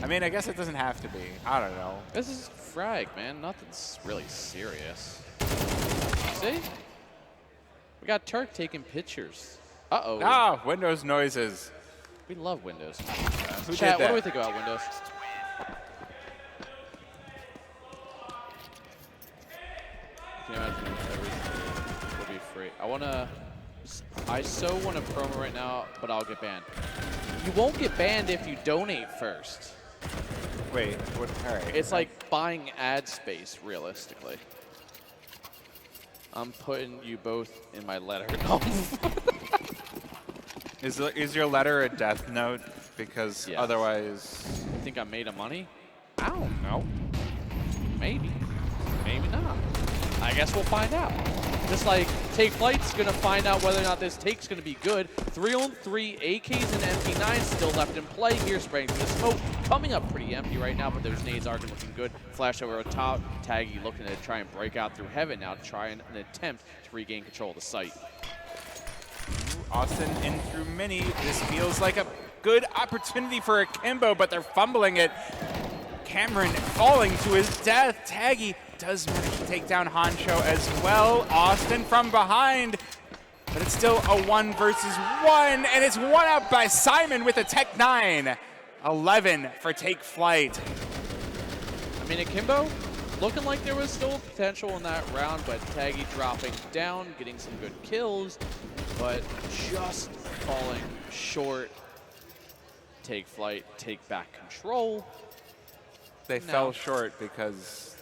Speaker 1: I mean, I guess it doesn't have to be. I don't know.
Speaker 2: This is Frag, man. Nothing's really serious. See? We got Turk taking pictures. Uh-oh.
Speaker 1: Ah, Windows noises.
Speaker 2: We love Windows.
Speaker 1: Who
Speaker 2: Chat,
Speaker 1: did
Speaker 2: what do we
Speaker 1: that?
Speaker 2: think about Windows? Can you imagine if everything would be free? I so want to promo right now, but I'll get banned. You won't get banned if you donate first.
Speaker 1: Wait, what? All right.
Speaker 2: It's like buying ad space, realistically. I'm putting you both in my letter. No.
Speaker 1: Is your letter a death note? Because
Speaker 2: Yes.
Speaker 1: otherwise,
Speaker 2: You think I'm made of money? I don't know. Maybe. Maybe not. I guess we'll find out. Just like Take Flight's going to find out whether or not this take's going to be good. 3-on-3 AKs and MP9 still left in play here, spraying through the smoke. Coming up pretty empty right now, but those nades are looking good. Flash over on top. Taggy looking to try and break out through heaven now to try an attempt to regain control of the site.
Speaker 1: Austin in through mini. This feels like a good opportunity for Akimbo, but they're fumbling it. Cameron falling to his death. Taggy does manage to take down Honcho as well. Austin from behind, but it's still a 1 versus 1, and it's one up by Simon with a Tech 9. 11 for Take Flight.
Speaker 2: I mean, Akimbo looking like there was still potential in that round, but Taggy dropping down, getting some good kills, but just falling short. Take Flight, take back control.
Speaker 1: They fell short because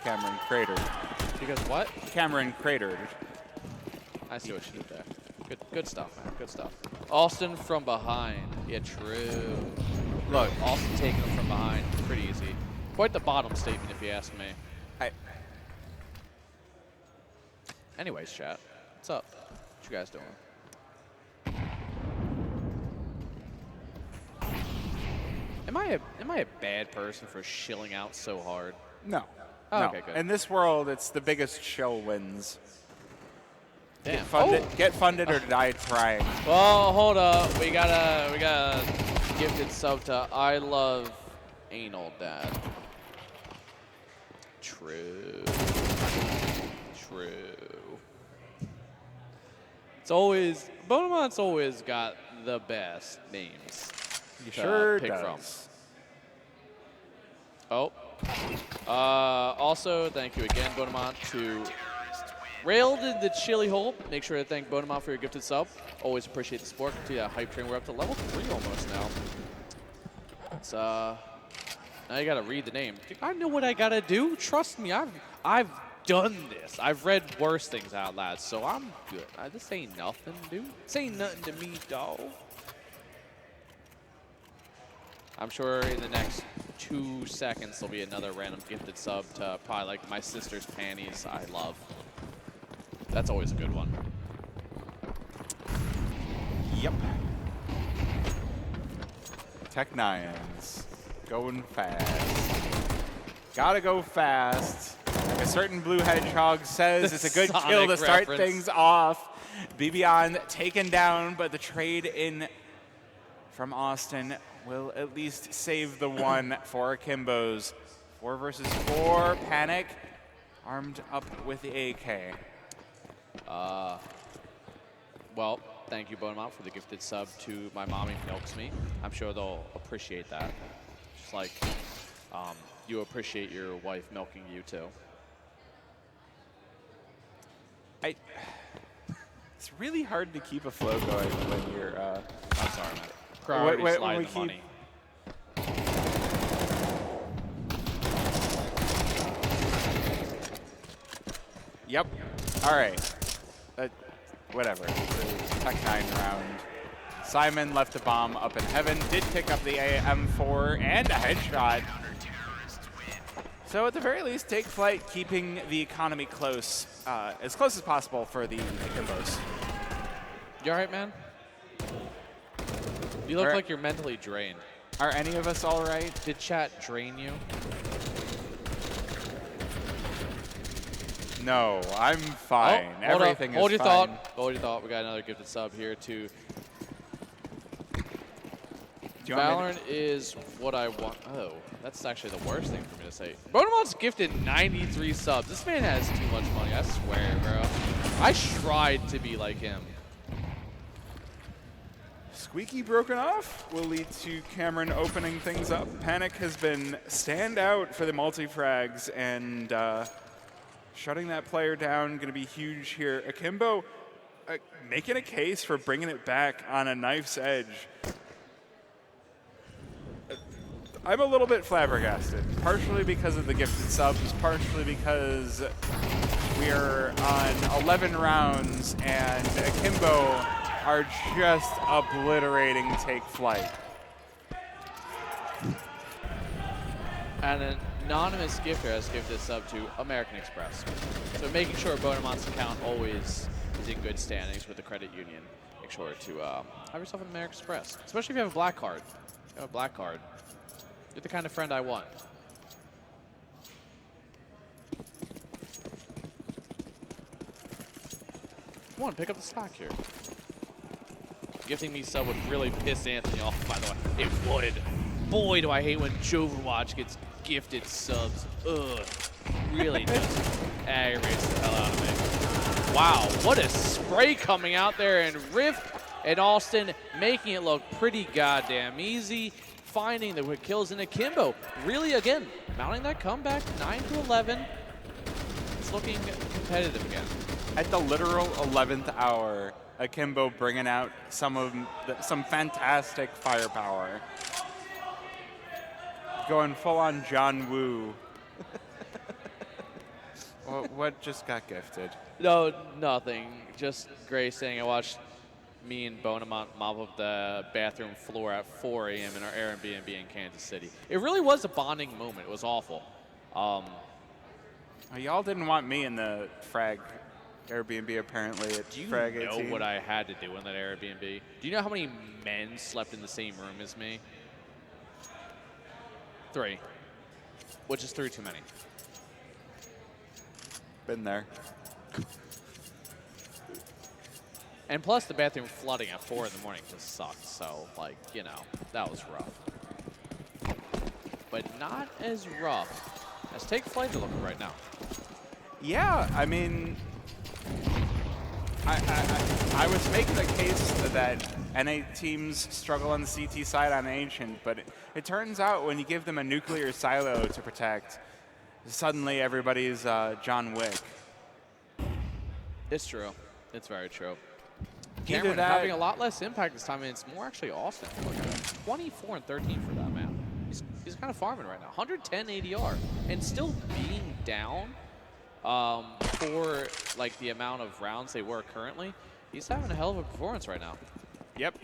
Speaker 1: Cameron cratered.
Speaker 2: Because what?
Speaker 1: Cameron cratered.
Speaker 2: I see what you did there. Good stuff, man. Good stuff. Austin from behind. Yeah, true.
Speaker 1: Look,
Speaker 2: Austin taking him from behind. Pretty easy. Quite the bottom statement, if you ask me. Anyways, chat. What's up? What you guys doing? Am I a bad person for shilling out so hard?
Speaker 1: no.
Speaker 2: Oh,
Speaker 1: no.
Speaker 2: okay, good.
Speaker 1: In this world, it's the biggest shill wins.
Speaker 2: Damn.
Speaker 1: Get funded or die trying.
Speaker 2: Well, hold up. We got a gifted sub to I Love Anal Dad. True. It's always Bonemont's always got the best names.
Speaker 1: You
Speaker 2: to
Speaker 1: sure
Speaker 2: pick
Speaker 1: does.
Speaker 2: from. Also, thank you again, Bonemont, to railed the chili hole. Make sure to thank Bonemont for your gifted sub. Always appreciate the support. Continue that hype train. We're up to level 3 almost now. It's now you gotta read the name. I know what I gotta do. Trust me, I've done this. I've read worse things out loud, so I'm good. This ain't nothing, dude. This ain't nothing to me, dog. I'm sure in the next 2 seconds there'll be another random gifted sub to probably like my sister's panties I love. That's always a good one.
Speaker 1: Yep. Tech 9s. Going fast. Gotta go fast. Like a certain blue hedgehog says, it's a good kill to
Speaker 2: Sonic
Speaker 1: start
Speaker 2: reference.
Speaker 1: things off. Bibian taken down, but the trade in from Austin will at least save the one for Akimbo's. 4 versus 4. Panic. Armed up with the AK.
Speaker 2: Well, thank you, Bonemont, for the gifted sub to my mommy milks me. I'm sure they'll appreciate that. Just like you appreciate your wife milking you too.
Speaker 1: It's really hard to keep a flow going when you're.
Speaker 2: I'm sorry, man. Priority
Speaker 1: when
Speaker 2: slide
Speaker 1: we
Speaker 2: the
Speaker 1: keep-
Speaker 2: money.
Speaker 1: Yep. All right. Whatever. Tech 9 round. Simon left a bomb up in heaven. Did pick up the AM4 and a headshot. So at the very least, Take Flight keeping the economy close, as close as possible for the Akimbos.
Speaker 2: You all right, man? You look
Speaker 1: All right.
Speaker 2: like you're mentally drained.
Speaker 1: Are any of us all right?
Speaker 2: Did chat drain you?
Speaker 1: No, I'm fine.
Speaker 2: Hold up.
Speaker 1: Everything
Speaker 2: Hold
Speaker 1: is
Speaker 2: your
Speaker 1: fine.
Speaker 2: thought. Hold your thought. We got another gifted sub here to
Speaker 1: Do you want me
Speaker 2: Valorant is what I want. Oh, that's actually the worst thing for me to say. Bonemont's gifted 93 subs. This man has too much money, I swear, bro. I tried to be like him.
Speaker 1: Squeaky broken off will lead to Cameron opening things up. Panic has been standout for the multi-frags, and shutting that player down going to be huge here. Akimbo making a case for bringing it back on a knife's edge. I'm a little bit flabbergasted, partially because of the gifted subs, partially because we're on 11 rounds and Akimbo are just obliterating Take Flight.
Speaker 2: And an anonymous gifter has gifted a sub to American Express. So making sure Bonemont's account always is in good standings with the credit union. Make sure to have yourself an American Express, especially if you have a black card. If you have a black card, you're the kind of friend I want. Come on, pick up the slack here. Gifting me sub would really piss Anthony off, by the way. It would. Boy, do I hate when Overwatch gets gifted subs. Ugh. Really just aggravates the hell out of me. Wow, what a spray coming out there, and Rift and Austin making it look pretty goddamn easy. Finding the quick kills in Akimbo. Really, again, mounting that comeback, 9-11. It's looking competitive again.
Speaker 1: At the literal 11th hour, Akimbo bringing out some fantastic firepower. Going full on John Woo. What just got gifted?
Speaker 2: No, nothing. Just Gray saying I watched me and Bonemont mop up the bathroom floor at 4 a.m. in our Airbnb in Kansas City. It really was a bonding moment. It was awful.
Speaker 1: Y'all didn't want me in the Frag Airbnb apparently at
Speaker 2: Do you
Speaker 1: Frag
Speaker 2: know
Speaker 1: 18.
Speaker 2: what I had to do in that Airbnb? Do you know how many men slept in the same room as me? 3. Which is 3 too many.
Speaker 1: Been there.
Speaker 2: And plus the bathroom flooding at 4 in the morning just sucked. So, like, you know, that was rough. But not as rough as Take Flight to look at right now.
Speaker 1: Yeah, I mean, I was making a case that NA teams struggle on the CT side on Ancient, but it turns out when you give them a nuclear silo to protect, suddenly everybody's John Wick.
Speaker 2: It's true. It's very true.
Speaker 1: Either
Speaker 2: Cameron
Speaker 1: that-
Speaker 2: having a lot less impact this time, and it's more actually Austin. 24 and 13 for that man. He's kind of farming right now. 110 ADR, and still being down for like the amount of rounds they were currently. He's having a hell of a performance right now.
Speaker 1: Yep.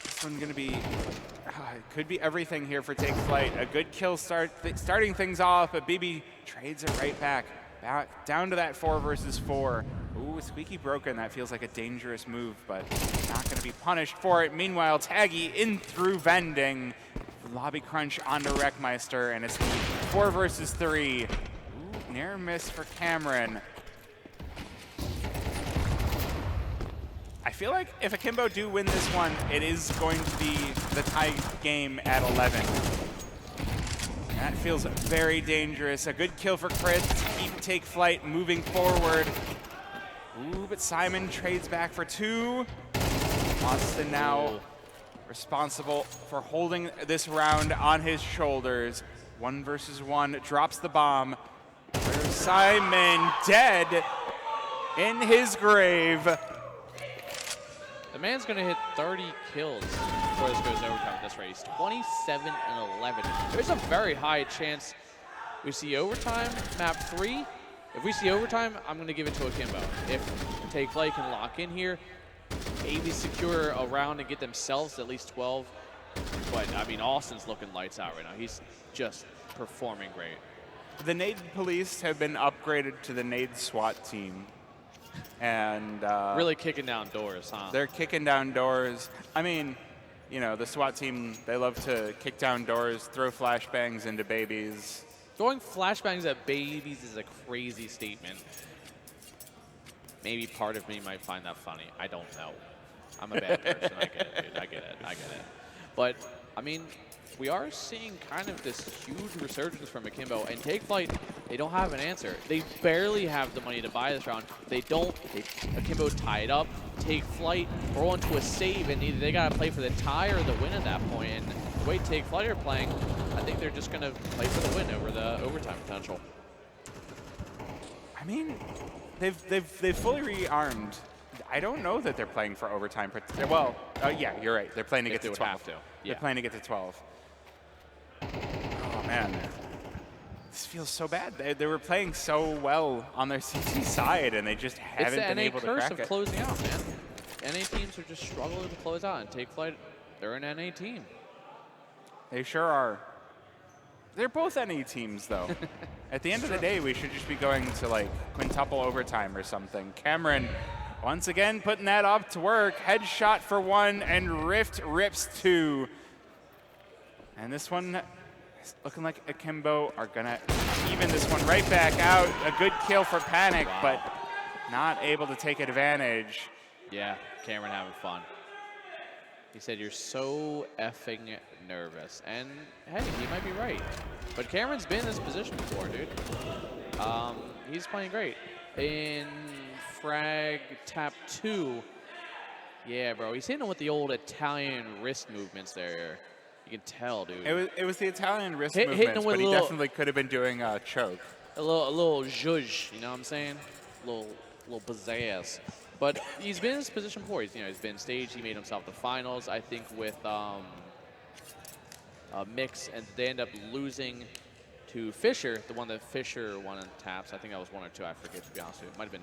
Speaker 1: This one's gonna be, it could be everything here for Take Flight. A good kill starting things off, but BB trades it right back down to that 4 versus 4. Ooh, Squeaky broken. That feels like a dangerous move, but not gonna be punished for it. Meanwhile, Taggy in through vending. Lobby crunch onto Wreckmeister, and it's 4 versus 3. Ooh, near miss for Cameron. I feel like if Akimbo do win this one, it is going to be the tie game at 11. That feels very dangerous. A good kill for Chris to keep Take Flight moving forward. Ooh, but Simon trades back for 2. Austin now responsible for holding this round on his shoulders. 1 versus 1, drops the bomb. There's Simon dead in his grave.
Speaker 2: The man's going to hit 30 kills before this goes overtime at this race. 27 and 11. There's a very high chance we see overtime, map 3. If we see overtime, I'm going to give it to Akimbo. If Take Flight can lock in here, maybe secure a round and get themselves at least 12. But, I mean, Austin's looking lights out right now. He's just performing great.
Speaker 1: The Nade Police have been upgraded to the Nade SWAT team. And
Speaker 2: really kicking down doors, huh?
Speaker 1: they're kicking down doors. I mean, you know, the SWAT team, they love to kick down doors, throw flashbangs into babies.
Speaker 2: Throwing flashbangs at babies is a crazy statement. Maybe part of me might find that funny. I don't know. I'm a bad person. I get it, dude. I get it. But, I mean, we are seeing kind of this huge resurgence from Akimbo, and Take Flight, they don't have an answer. They barely have the money to buy this round. They don't. Akimbo tie it up, Take Flight, roll into a save, and either they got to play for the tie or the win at that point. And the way Take Flight are playing, I think they're just going to play for the win over the overtime potential.
Speaker 1: I mean, they've fully rearmed. I don't know that they're playing for overtime. Well, yeah, you're right. They're playing to get to 12. They're playing to get to 12. Oh, man. This feels so bad. They were playing so well on their CT side, and they just haven't been able to crack it.
Speaker 2: It's the NA curse of closing out, man. NA teams are just struggling to close out, and Take Flight, they're an NA team.
Speaker 1: They sure are. They're both NA teams, though. At the end of the day, we should just be going to, like, quintuple overtime or something. Cameron, once again, putting that up to work. Headshot for 1, and Rift rips 2. And this one is looking like Akimbo are going to even this one right back out. A good kill for Panic, but not able to take advantage.
Speaker 2: Yeah, Cameron having fun. He said, "You're so effing nervous." And, hey, he might be right. But Cameron's been in this position before, dude. He's playing great. In Frag Tap 2, yeah, bro, he's hitting him with the old Italian wrist movements there. You can tell, dude.
Speaker 1: It was the Italian wrist movements, but he definitely could have been doing a choke.
Speaker 2: A little zhuzh, you know what I'm saying? A little pizzazz. But he's been in this position before. He's been staged. He made himself the finals, I think, with Mix, and they end up losing to Fisher, the one that Fisher won in taps. I think that was 1 or 2. I forget, to be honest with you. It might have been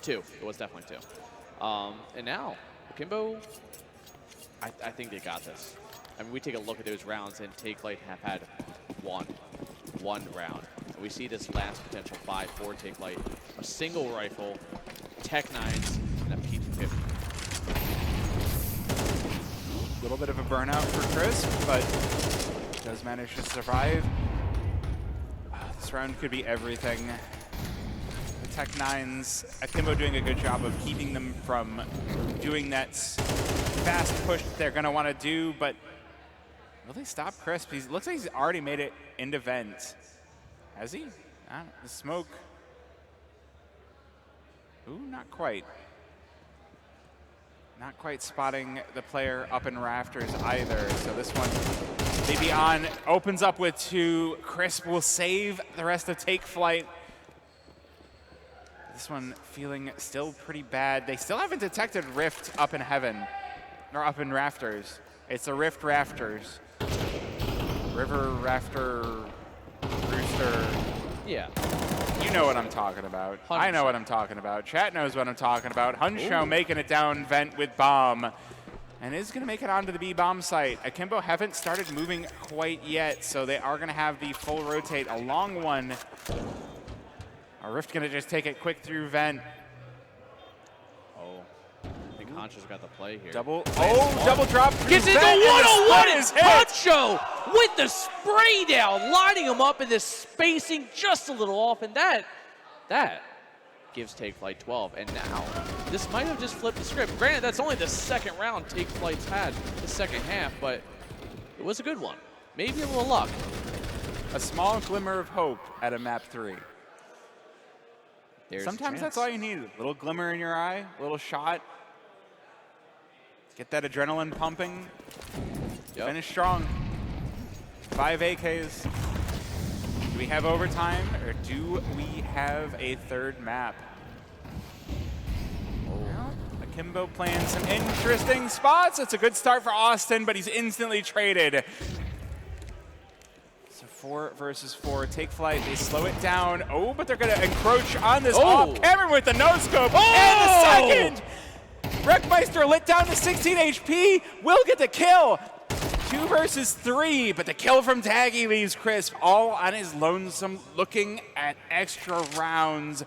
Speaker 2: 2. It was definitely 2. And now, Akimbo, I think they got this. I mean, we take a look at those rounds, and Take Flight have had one round. And we see this last potential 5 for Take Flight. A single rifle, Tech 9s, and a P250.
Speaker 1: A little bit of a burnout for Crisp, but does manage to survive. This round could be everything. The Tech 9s, Akimbo doing a good job of keeping them from doing that fast push that they're going to want to do, but will they stop Crisp? Looks like he's already made it into vent. Has he? The smoke. Ooh, not quite. Not quite spotting the player up in rafters either. So this one, maybe on, opens up with 2. Crisp will save the rest of Take Flight. This one feeling still pretty bad. They still haven't detected Rift up in heaven, or up in rafters. It's a Rift rafters. River, rafter, rooster.
Speaker 2: Yeah.
Speaker 1: You know what I'm talking about.
Speaker 2: 100%.
Speaker 1: I know what I'm talking about. Chat knows what I'm talking about. Hunsho making it down vent with bomb. And is going to make it onto the B bomb site. Akimbo haven't started moving quite yet, so they are going to have the full rotate. A long one. A Rift going to just take it quick through vent.
Speaker 2: I think Honcho's got the play here.
Speaker 1: Double drop.
Speaker 2: Gets into 101 and Honcho with the spray down, lining him up in this spacing just a little off, and that gives Take Flight 12. And now, this might have just flipped the script. Granted, that's only the second round Take Flight's had, the second half, but it was a good one. Maybe a little luck.
Speaker 1: A small glimmer of hope at a map 3. Sometimes that's all you need. A little glimmer in your eye, a little shot. Get that adrenaline pumping.
Speaker 2: Yep.
Speaker 1: Finish strong. 5 AKs. Do we have overtime, or do we have a third map? Well, Akimbo playing some interesting spots. It's a good start for Austin, but he's instantly traded. So 4 versus 4. Take Flight, they slow it down. Oh, but they're going to encroach on this off. Cameron with the no-scope. And the second! Wreckmeister lit down to 16 HP. Will get the kill. 2 versus 3, but the kill from Daggy leaves Crisp all on his lonesome, looking at extra rounds,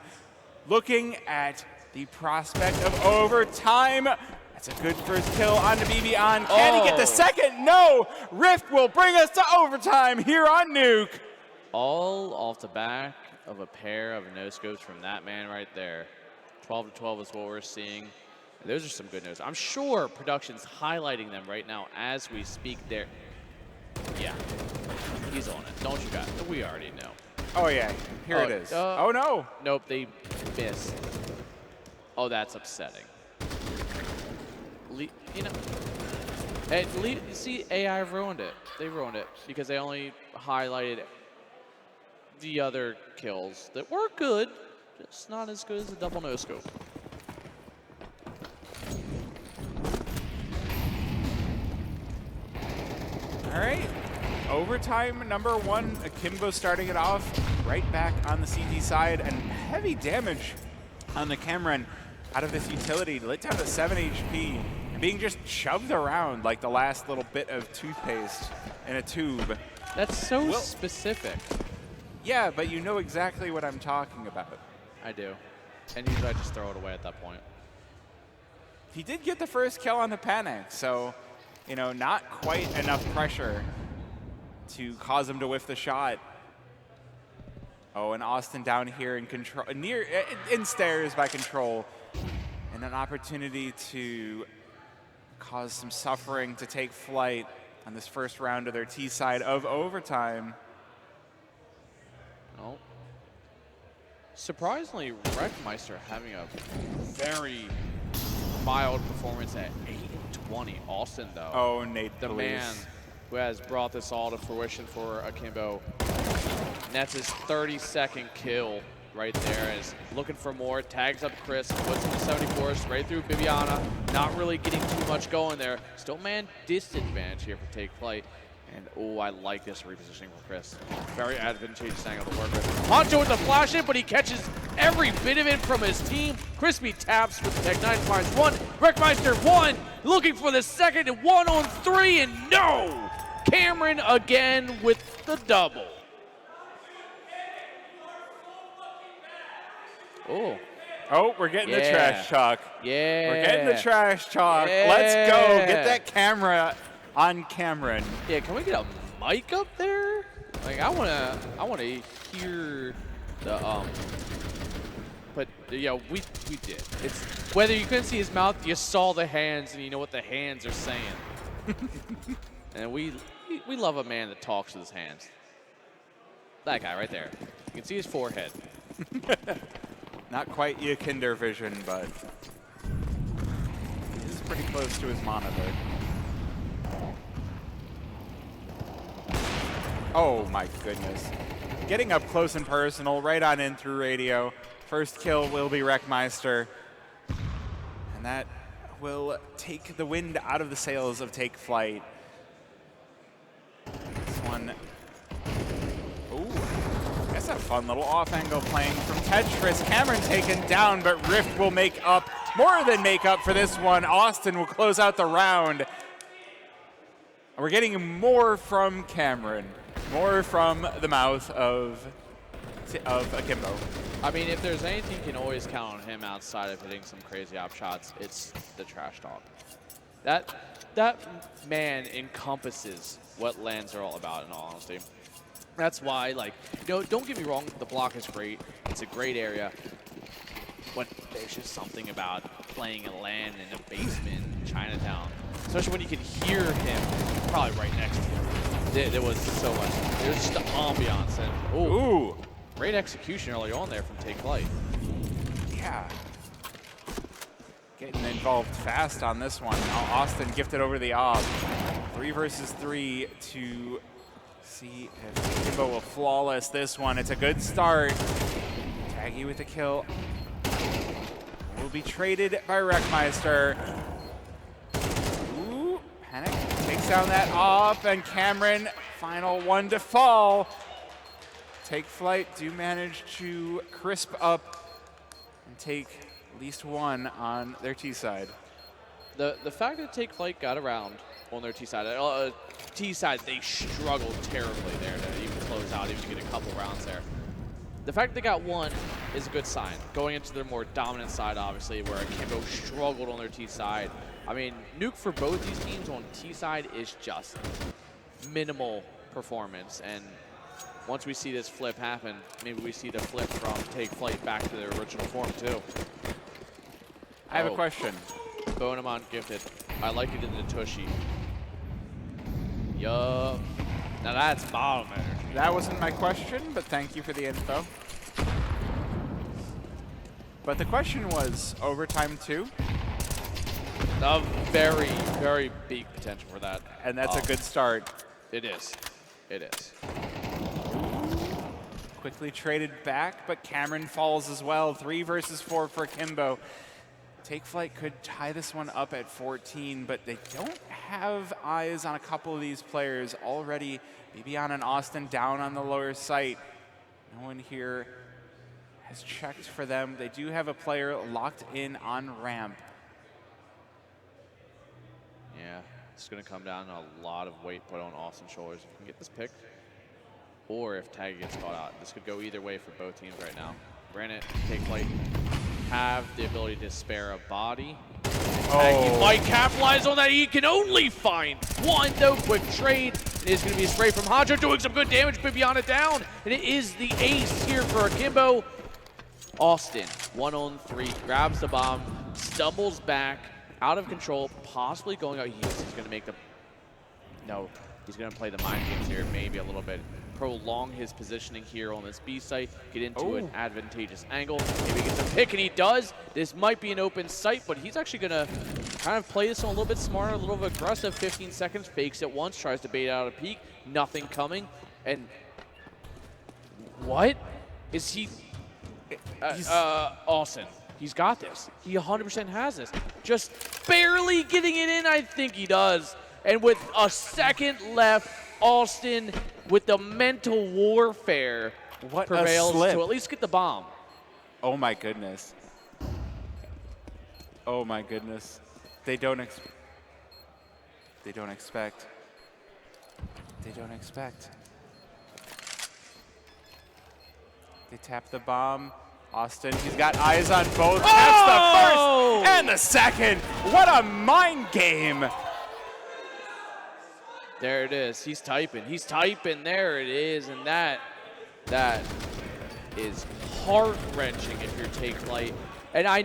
Speaker 1: looking at the prospect of overtime. That's a good first kill on the BB on. Can he get the second? No! Rift will bring us to overtime here on Nuke.
Speaker 2: All off the back of a pair of no-scopes from that man right there. 12 to 12 is what we're seeing. Those are some good news. I'm sure production's highlighting them right now as we speak there. Yeah, he's on it. Don't you guys? We already know.
Speaker 1: Oh, yeah. Here it is. Oh, no.
Speaker 2: Nope, they missed. Oh, that's upsetting. You know, see, AI ruined it. They ruined it because they only highlighted the other kills that were good, just not as good as the double no-scope.
Speaker 1: All right. Overtime number 1. Akimbo starting it off right back on the CT side, and heavy damage on the Cameron out of this utility, lit down to 7 HP, and being just shoved around like the last little bit of toothpaste in a tube.
Speaker 2: That's so specific.
Speaker 1: Yeah, but you know exactly what I'm talking about.
Speaker 2: I do. And usually I just throw it away at that point.
Speaker 1: He did get the first kill on the panic, so, you know, not quite enough pressure to cause him to whiff the shot. Oh, and Austin down here in control, in stairs by control, and an opportunity to cause some suffering to take flight on this first round of their T side of overtime.
Speaker 2: Oh. Surprisingly, Wreckmeister having a very mild performance at 8-20. Austin, though.
Speaker 1: Oh, Nate,
Speaker 2: the man who has brought this all to fruition for Akimbo. And that's his 32nd kill right there. Is looking for more, tags up Chris, puts him to 74th, right through Bibiana. Not really getting too much going there. Still man disadvantage here for Take Flight. And oh, I like this repositioning for Chris. Very advantageous angle to work with. Honcho with the flash in, but he catches every bit of it from his team. Crispy taps with the Tech 9 finds 1. Wreckmeister 1, looking for the second, and 1-on-3, and no! Cameron again with the double. Oh.
Speaker 1: Oh, we're getting the trash talk.
Speaker 2: Yeah.
Speaker 1: We're getting the trash talk.
Speaker 2: Yeah.
Speaker 1: Let's go. Get that camera on Cameron.
Speaker 2: Yeah, can we get a mic up there? Like, I wanna hear the but yeah, we did. It's whether you couldn't see his mouth, you saw the hands, and you know what the hands are saying. And we love a man that talks with his hands. That guy right there. You can see his forehead.
Speaker 1: Not quite your kinder vision, but he's pretty close to his monitor. Oh my goodness. Getting up close and personal, right on in through radio. First kill will be Wreckmeister. And that will take the wind out of the sails of Take Flight. This one, ooh, that's a fun little off angle playing from Tetris. Cameron taken down, but Rift will make up, more than make up for this one. Austin will close out the round. We're getting more from Cameron, more from the mouth of Akimbo.
Speaker 2: I mean, if there's anything you can always count on him outside of hitting some crazy op shots, it's the trash talk. That man encompasses what LANs are all about, in all honesty. That's why, like, you know, don't get me wrong, the block is great. It's a great area. But there's just something about playing a LAN in a basement in Chinatown, especially when you can hear him probably right next to you. There was so much. There's just the ambiance. And, ooh, great execution early on there from Take Flight.
Speaker 1: Yeah. Getting involved fast on this one. Now Austin gifted over the off. 3 versus 3 to see if Akimbo will flawless this one. It's a good start. Taggy with the kill. Will be traded by Wreckmeister. Ooh, Panic takes down that off, and Cameron, final one to fall. Take Flight do manage to crisp up and take at least one on their T side.
Speaker 2: The fact that Take Flight got around on their T side, they struggled terribly there to even close out, even to get a couple rounds there. The fact that they got one is a good sign. Going into their more dominant side, obviously, where Akimbo struggled on their T side. I mean, nuke for both these teams on T side is just minimal performance. And once we see this flip happen, maybe we see the flip from Take Flight back to their original form, too.
Speaker 1: I have a question.
Speaker 2: Bonamon gifted. I like it in the Tushy. Yup. Now that's bomb energy.
Speaker 1: That wasn't my question, but thank you for the info. But the question was overtime 2.
Speaker 2: A very, very big potential for that.
Speaker 1: And that's a good start.
Speaker 2: It is. It is.
Speaker 1: Quickly traded back, but Cameron falls as well. 3 versus 4 for Akimbo. Take Flight could tie this one up at 14, but they don't have eyes on a couple of these players already. Bibian and Austin down on the lower site. No one here has checked for them. They do have a player locked in on ramp.
Speaker 2: Yeah, it's going to come down to a lot of weight put on Austin's shoulders. If he can get this pick, or if Tag gets caught out. This could go either way for both teams right now. Granted, Take Flight have the ability to spare a body. He might capitalize on that. He can only find one, though. Quick trade. It is going to be a spray from Hancho, doing some good damage. Bibiana down. And it is the ace here for Akimbo. Austin, 1-on-3, grabs the bomb, stumbles back, out of control, possibly going out. He's going to make the... No, he's going to play the mind games here, maybe a little bit. Prolong his positioning here on this B site, get into an advantageous angle. Maybe he gets a pick, and he does. This might be an open site, but he's actually going to kind of play this one a little bit smarter, a little bit aggressive. 15 seconds, fakes it once, tries to bait out a peek. Nothing coming. And what? Is he... Austin. He's got this. He 100% has this. Just barely getting it in, I think he does. And with a second left, Austin, with the mental warfare, prevails to at least get the bomb.
Speaker 1: Oh my goodness. Oh my goodness. They don't expect. They don't expect. They tap the bomb. Austin, he's got eyes on both. Taps the first and the second. What a mind game.
Speaker 2: There it is. He's typing. He's typing. There it is. And that is heart-wrenching if you're Take Flight. And I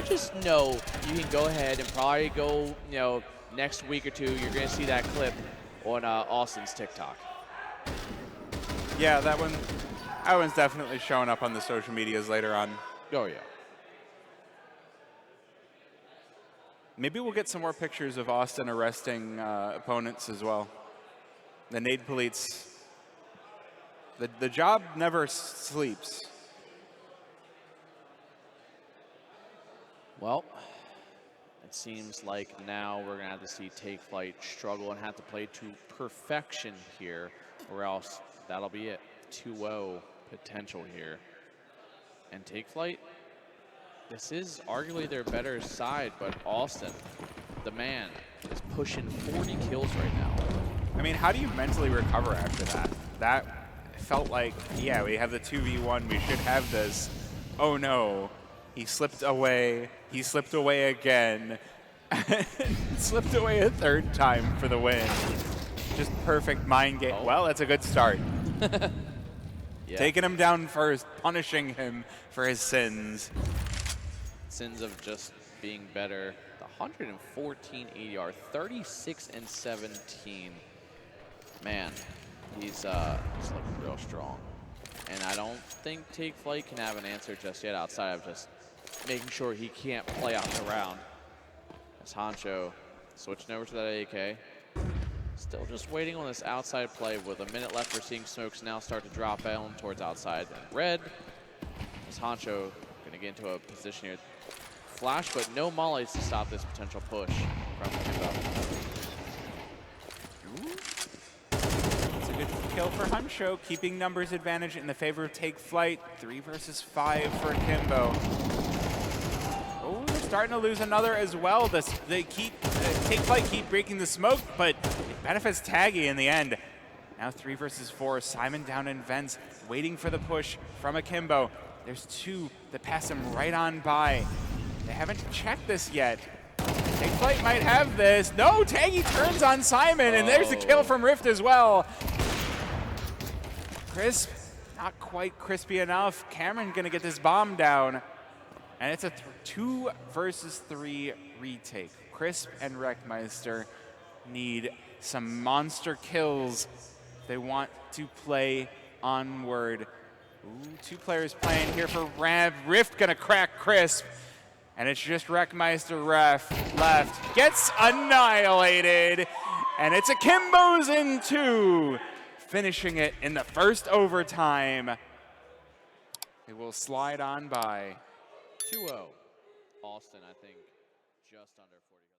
Speaker 2: just know you can go ahead and probably go, next week or two, you're going to see that clip on Austin's TikTok.
Speaker 1: Yeah, that one's definitely showing up on the social medias later on.
Speaker 2: Oh, yeah.
Speaker 1: Maybe we'll get some more pictures of Austin arresting opponents as well. The nade police. The job never sleeps.
Speaker 2: Well, it seems like now we're going to have to see Take Flight struggle and have to play to perfection here, or else that'll be it. 2-0 potential here. And Take Flight, this is arguably their better side, but Austin, the man, is pushing 40 kills right now.
Speaker 1: I mean, how do you mentally recover after that? That felt like, yeah, we have the 2v1, we should have this. Oh no, he slipped away. He slipped away again. Slipped away a third time for the win. Just perfect mind game. Oh. Well, that's a good start. Yeah. Taking him down first, punishing him for his sins.
Speaker 2: Sins of just being better. The 114 ADR, 36 and 17. Man, he's looking real strong. And I don't think Take Flight can have an answer just yet outside of just making sure he can't play out the round. As Hancho switching over to that AK. Still just waiting on this outside play. With a minute left, we're seeing smokes now start to drop down towards outside and red. As Hancho gonna get into a position here. Flash, but no mollies to stop this potential push from Akimbo.
Speaker 1: It's a good kill for Hancho, keeping numbers advantage in the favor of Take Flight. 3 versus 5 for Akimbo. Oh, they're starting to lose another as well. Take Flight keep breaking the smoke, but it benefits Taggy in the end. Now 3 versus 4. Simon down in vents, waiting for the push from Akimbo. There's 2 that pass him right on by. They haven't checked this yet. Take Flight might have this. No, Taggy turns on Simon, and there's the kill from Rift as well. Crisp, not quite crispy enough. Cameron gonna get this bomb down. And it's a 2 versus 3 retake. Crisp and Wreckmeister need some monster kills if they want to play onward. Ooh, 2 players playing here for Rav. Rift gonna crack Crisp. And it's just Wreckmeister left. Gets annihilated. And it's Akimbo's in 2. Finishing it in the first overtime. It will slide on by.
Speaker 2: 2-0. Austin, I think, just under 40.